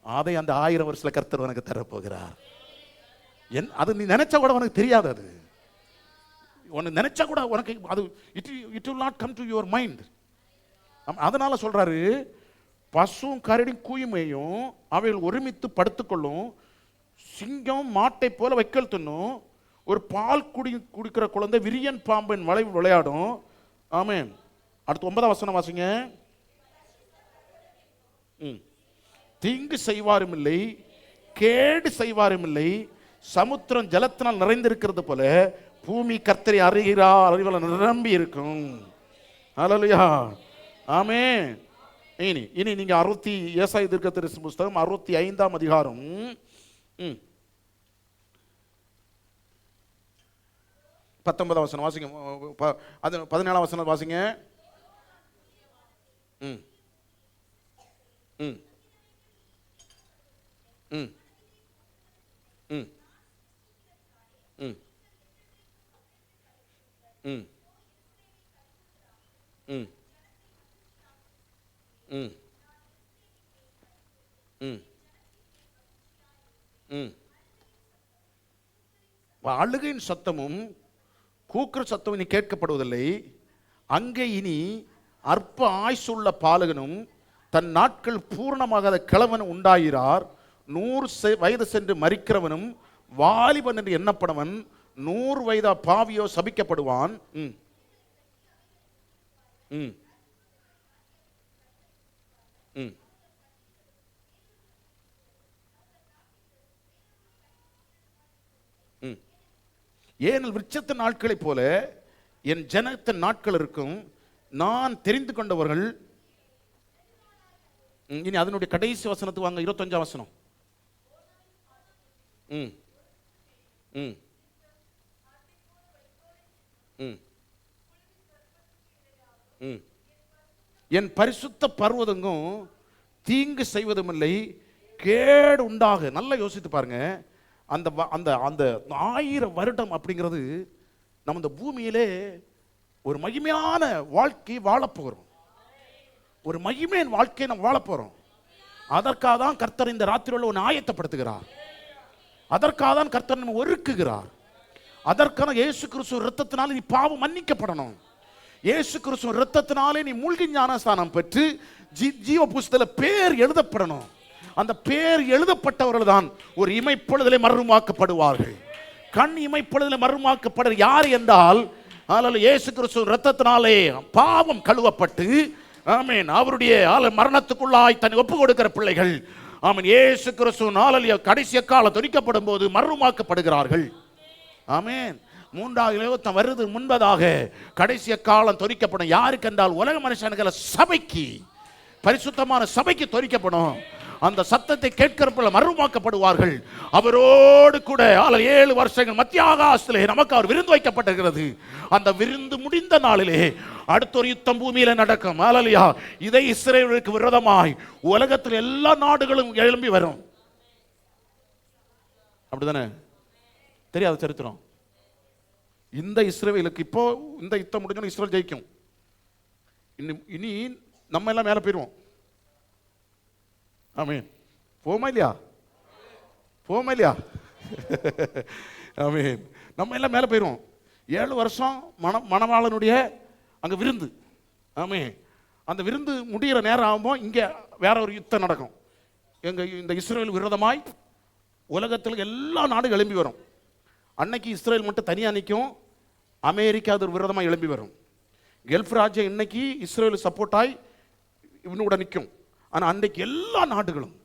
அதை அந்த 1000 வருஷத்துல கர்த்தர் உனக்கு தரப்போகிறார். அது நீ நினைச்சா கூட உனக்கு தெரியாது. அது உனக்கு நினைச்சா கூட உனக்கு அது it will not come to your mind. அதனால சொல்றாரு, பசுவும் கரடி கூயுமையும் அவைகள் ஒருமித்து படுத்துக்கொள்ளும், சிங்கம் மாட்டை போல வைக்கல் தின்னும், ஒரு பால் குடிக்கிற குழந்தை விரியன் பாம்பின் வளைவு விளையாடும். ஆமென். அடுத்து 9ஆம் வசனம் வாசிங்க. தீங்கு செய்வாரும் இல்லை, கேடு செய்வாரும் இல்லை, சமுத்திரம் ஜலத்தினால் நிறைந்திருக்கிறது போல பூமி கர்த்தரை அறிவால நிரம்பி இருக்கும். அல்லேலூயா. ஆமென். இனி நீங்க ஏசாயா தீர்க்கதரிசி புஸ்தகம் 65ஆம் அதிகாரம் 19ஆம் வசனம் வாசிங்க. 17ஆம் வசனம் வாசிங்க. அழுகையின் சத்தமும் கூக்குற சத்தமும் இனி கேட்கப்படுவதில்லை. அங்கே இனி அற்ப ஆயுசுள்ள பாலகனும் தன் நாட்கள் பூர்ணமாகாத கிழவனும் உண்டாகிறார். 100 வயது சென்று மரிக்கிறவனும் வாலிபன் என்று எண்ணப்படவன் 100 வயதா பாவியோ சபிக்கப்படுவான். ஏனெனில் விருட்சத்தின் நாட்களைப் போல என் ஜனத்தின் நாட்கள் இருக்கும், நான் தெரிந்து கொண்டவர்கள். இனி அதனுடைய கடைசி வசனத்துக்கு வாங்க. 25ஆம் வசனம். என் பரிசுத்த பர்வதங்கும் தீங்கு செய்வதும் இல்லை, கேடு உண்டாக. நல்லா யோசித்து பாருங்க. அந்த அந்த அந்த 1000 வருடம் அப்படிங்கிறது நம்ம இந்த பூமியிலே ஒரு மகிமையான வாழ்க்கை வாழப்போகிறோம். ஒரு மகிமையின் வாழ்க்கையை நம்ம வாழப்போறோம். அதற்காக தான் கர்த்தர் இந்த ராத்திரியில் ஒன்று ஆயத்தப்படுத்துகிறார். அதற்காக தான் கர்த்தர் நம்ம ஒருக்குகிறார். அதற்கான இயேசு கிறிஸ்து இரத்தத்தினால நீ பாவம் மன்னிக்கப்படணும். இயேசு கிறிஸ்து இரத்தத்தினாலே நீ மூழ்கி ஞானஸ்தானம் பெற்று ஜீவ புஸ்தகத்தில் பேர் எழுதப்படணும். அந்த பேர் எழுதப்பட்டவர்கள் தான் ஒரு இமைப்பொழுதிலே மறுமாக்கப்படுவார்கள். கண் இமைப்பொழுதிலே மறுமாக்கப்படுற யார் என்றால் இயேசு கிறிஸ்து இரத்தத்தினாலே பாவம் கழுவப்பட்டு, ஆமென், அவருடைய மரணத்துக்குள்ளாய் தன்னை ஒப்பு கொடுக்கிற பிள்ளைகள். ஆமென். இயேசு கிறிஸ்து கடைசி காலம் துணிக்கப்படும் போது மறுமாக்கப்படுகிறார்கள். ஆமென். 3ஆம் யுகம் வருது முன்பதாக கடைசி காலம் தொரிக்கப்படும். யாருக்கு என்றால் உலக மனுஷனுக்கு, சபைக்கு, பரிசுத்தமான சபைக்கு தொரிக்கப்படும். அந்த சத்தத்தை கேட்கிறப்ப மறுமாக்கப்படுவார்கள். அவரோடு கூட 7 வருஷங்கள் மத்திய ஆகாசத்திலே நமக்கு அவர் விருந்து வைக்கப்பட்டிருக்கிறது. அந்த விருந்து முடிந்த நாளிலே அடுத்த ஒரு யுத்தம் பூமியில நடக்கும். அல்லேலூயா. இதை இஸ்ரவேலுக்கு விரோதமாய் உலகத்தில் எல்லா நாடுகளும் எழும்பி வரும். அப்படிதானே? தெரியாத சரித்திரம். இந்த இஸ்ரவேலுக்கு இப்போ இந்த யுத்தம் முடிஞ்சோம், இஸ்ரவேல் ஜெயிக்கும். இனி நம்ம எல்லாம் மேல போயிருவோம். ஆமென். போமா இல்லையா? போமா இல்லையா? ஆமென். நம்ம எல்லாம் மேலே போயிடுவோம். 7 வருஷம் மணவாளனுடைய அங்கே விருந்து. ஆமென். அந்த விருந்து முடிகிற நேரம் ஆகும்போது இங்கே வேற ஒரு யுத்தம் நடக்கும். இந்த இஸ்ரேல் விரோதமாய் உலகத்தில் எல்லா நாடும் எழும்பி வரும். அன்னைக்கு இஸ்ரேல் மட்டும் தனியாக நிற்கும். அமெரிக்கா அது ஒரு விரோதமாக எழும்பி வரும். கல்ஃப் ராஜ்யம் இன்னைக்கு இஸ்ரேல் சப்போர்ட்டாய் இவனோட நிற்கும். ஆனால் அன்றைக்கு எல்லா நாடுகளும்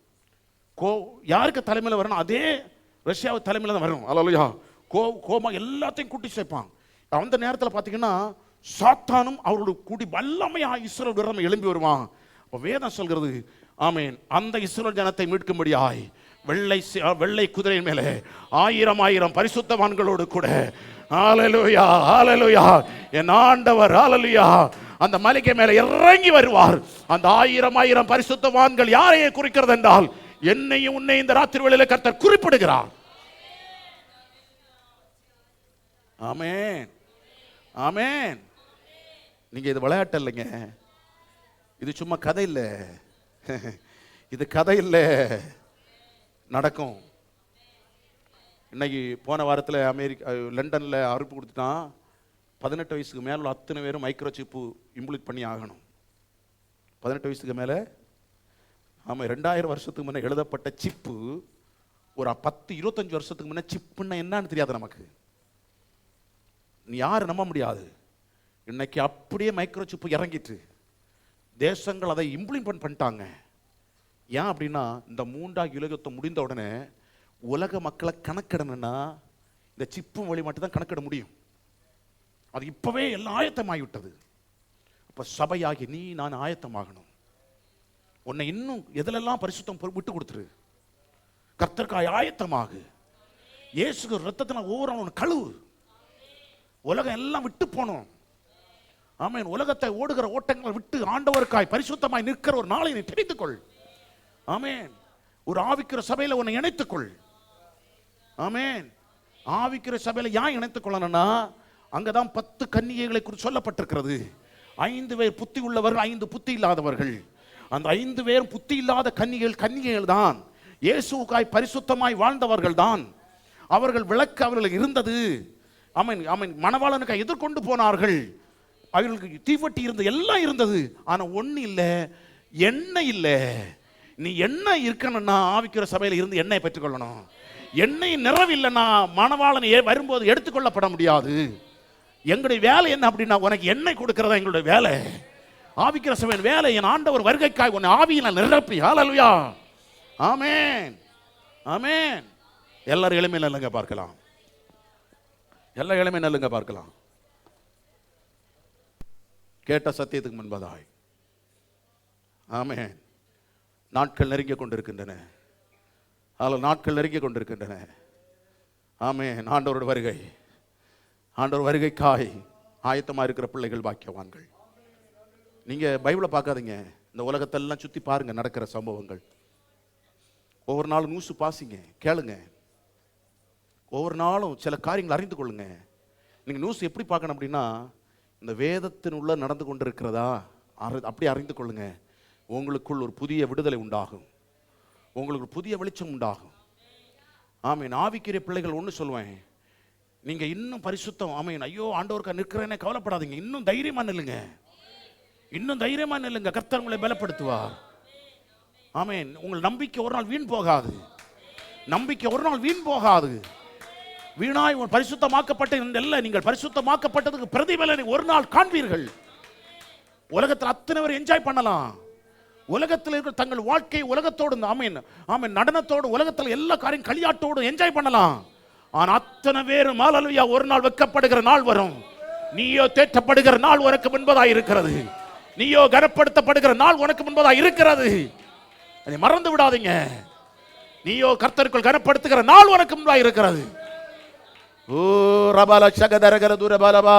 யாருக்கு தலைமையில் வரணும்? அதே ரஷ்யாவை தலைமையில் தான் வரும். அல்லையா? கோமா எல்லாத்தையும் கூட்டி சேர்ப்பான். அந்த நேரத்தில் பார்த்தீங்கன்னா சாத்தானும் அவரோட கூடி வல்லமையாக இஸ்ரேல் விரோதம் எழும்பி வருவான். அப்போ வேதம் சொல்கிறது, ஆமேன், அந்த இஸ்ரேல் ஜனத்தை மீட்கும்படியாய் வெள்ளை குதிரை மேலே 1000 பரிசுத்தவான்களோடு கூட, ஹல்லேலூயா ஹல்லேலூயா, என் ஆண்டவர் ஹல்லேலூயா அந்த மலைக்கு மேலே இறங்கி வருவார். அந்த 1000 பரிசுத்தவான்கள் யாரையே குறிக்கிறது என்றால் என்னையும் உன்னை இந்த ராத்திரி வேளையிலே கர்த்தர் குறிப்பிடுகிறார். ஆமென் ஆமென். நீங்க இது விளையாட்டு இல்லைங்க, இது சும்மா கதை இல்லை, இது கதை இல்லை, நடக்கும். இன்னைக்கு போன வாரத்தில் லண்டனில் அறிவிப்பு கொடுத்துட்டான், 18 வயசுக்கு மேலே அத்தனை பேரும் மைக்ரோ சிப்பு இம்ப்ளிமெண்ட் பண்ணி ஆகணும். 18 வயசுக்கு மேலே. ஆமாம், 2000 வருஷத்துக்கு முன்னே எழுதப்பட்ட சிப்பு ஒரு 10-25 வருஷத்துக்கு முன்னே சிப்புன்னா என்னன்னு தெரியாது நமக்கு. நீ யாரும் நம்ப முடியாது. இன்னைக்கு அப்படியே மைக்ரோ சிப்பு இறங்கிட்டு தேசங்கள் அதை இம்ப்ளிமெண்ட் பண்ணிட்டாங்க. ஏன் அப்படின்னா இந்த 3வது உலகத்தை முடிந்த உடனே உலக மக்களை கணக்கிடணும்னா இந்த சிப்பு வழி மட்டும் தான் கணக்கிட முடியும். அது இப்பவே எல்லாம் ஆயத்தமாகிவிட்டது. அப்ப சபையாகி நீ நான் ஆயத்தமாகணும். உன்னை இன்னும் எதிலெல்லாம் பரிசுத்தம் விட்டு கொடுத்துரு. கர்த்தருக்காய் ஆயத்தமாகு. இயேசு ரத்தத்தினால் ஒவ்வொரு கழுவு. உலகம் எல்லாம் விட்டு போனோம். ஆமென். உலகத்தை ஓடுகிற ஓட்டங்களை விட்டு ஆண்டவருக்காய் பரிசுத்தமாய் நிற்கிற ஒரு நாளை நீ தெரிந்துக்கொள். ஆமென். ஒரு ஆவிக்கிற சபையில உன்னை இணைத்துக்கொள். ஆமென். ஆவிக்கிற சபையில ஏன் இணைத்துக் கொள்ளணும்னா அங்கதான் 10 கன்னிகைகளை குறித்து சொல்லப்பட்டிருக்கிறது. 5 பேர் புத்தி உள்ளவர்கள், 5 புத்தி இல்லாதவர்கள். அந்த 5 பேரும் புத்தி இல்லாத கன்னிகைகள் தான். இயேசுவுக்காய் பரிசுத்தமாய் வாழ்ந்தவர்கள் தான். அவர்கள் விளக்கு அவர்களுக்கு இருந்தது. ஆமென் ஆமென். மணவாளனுக்காய் எதிர்கொண்டு போனார்கள். அவர்களுக்கு தீவட்டி இருந்தது, எல்லாம் இருந்தது. ஆனா ஒண்ணு இல்ல, எண்ணெய் இல்ல. நீ எண்ணெய் இருக்கணும்னா ஆவிக்கிற சபையில இருந்து எண்ணெய் பெற்றுக்கொள்ளணும். எண்ணெய் நிறைவில்லைன்னா மணவாளன் வரும்போது எடுத்துக்கொள்ளப்பட முடியாது. எங்களுடைய வேலை என்ன அப்படின்னா உனக்கு எண்ணெய் கொடுக்கிறதா எங்களுடைய வேலை. ஆவிக்கிற சபையின் வேலை என் ஆண்டவர் வருகைக்காய் உன்னை ஆவியில நிரப்பி. ஹல்லேலூயா ஆமென் ஆமென். எல்லாரும் எளிமை நல்லங்க பார்க்கலாம். எல்லா எளிமை நல்லங்க பார்க்கலாம். கேட்ட சத்தியத்துக்கு முன்பதாய். ஆமென். நாட்கள் நெருங்கி கொண்டிருக்கின்றன. நாட்கள் நெருங்கி கொண்டிருக்கின்றன. ஆமென். ஆண்டவரோட வருகை, ஆண்டவர் வருகைக்காய் ஆயத்தமா இருக்கிற பிள்ளைகள் பாக்கியவான்கள். நீங்க பைபிளை பார்க்காதீங்க, இந்த உலகத்தெல்லாம் சுத்தி பாருங்க நடக்கிற சம்பவங்கள். ஒவ்வொரு நாளும் நியூஸ் பாசிங்க, கேளுங்க. ஒவ்வொரு நாளும் சில காரியங்களை அறிந்து கொள்ளுங்க. நீங்க நியூஸ் எப்படி பார்க்கணும் அப்படின்னா இந்த வேதத்தின் உள்ள நடந்து கொண்டிருக்கிறதா அப்படி அறிந்து கொள்ளுங்க. உங்களுக்குள் ஒரு புதிய விடுதலை உண்டாகும். உங்களுக்கு புதிய வெளிச்சம் உண்டாகும். ஆமீன். ஆவிக்குரிய பிள்ளைகள் ஒன்று சொல்லுவேன், நீங்க இன்னும் பரிசுத்தம். ஆமீன். ஐயோ ஆண்டவருக்கு நிற்கிறேனே கவலைப்படாதீங்க. இன்னும் தைரியமா நில்லுங்க, இன்னும் தைரியமா நில்லுங்க. கர்த்தர் உங்களை பலப்படுத்துவார். ஆமீன். உங்கள் நம்பிக்கை ஒரு நாள் வீண் போகாது. நம்பிக்கை ஒரு நாள் வீண் போகாது. வீணாய் பரிசுத்தமாக்கப்பட்ட இல்லை, நீங்கள் பரிசுத்தமாக்கப்பட்டதுக்கு பிரதிபலனை ஒரு நாள் காண்பீர்கள். உலகத்தில் அத்தனை பேர் என்ஜாய் பண்ணலாம். உலகத்தில் இருக்கிற தங்கள் வாழ்க்கை உலகத்தோடு, ஆமீன் ஆமீன், நடனத்தோடு, உலகத்தில் எல்லா காரியம் களியாட்டோடு என்ஜாய் பண்ணலாம். ஆனா அத்தனை பேரும் ஹல்லேலூயா ஒரு நாள் வெட்கப்படுகிற நாள் வரும். நீயோ தேற்றப்படுகிற நாள் உனக்கு முன்பதாக இருக்கிறது. நீயோ கனப்படுத்தப்படுகிற நாள் உனக்கு முன்பதாக இருக்கிறது. அதை மறந்து விடாதீங்க. நீயோ கர்த்தருக்குள் கனப்படுத்துகிற நாள் உனக்கு முன்பாக இருக்கிறது. ஓ ரபால சகதரகர துரபாலபா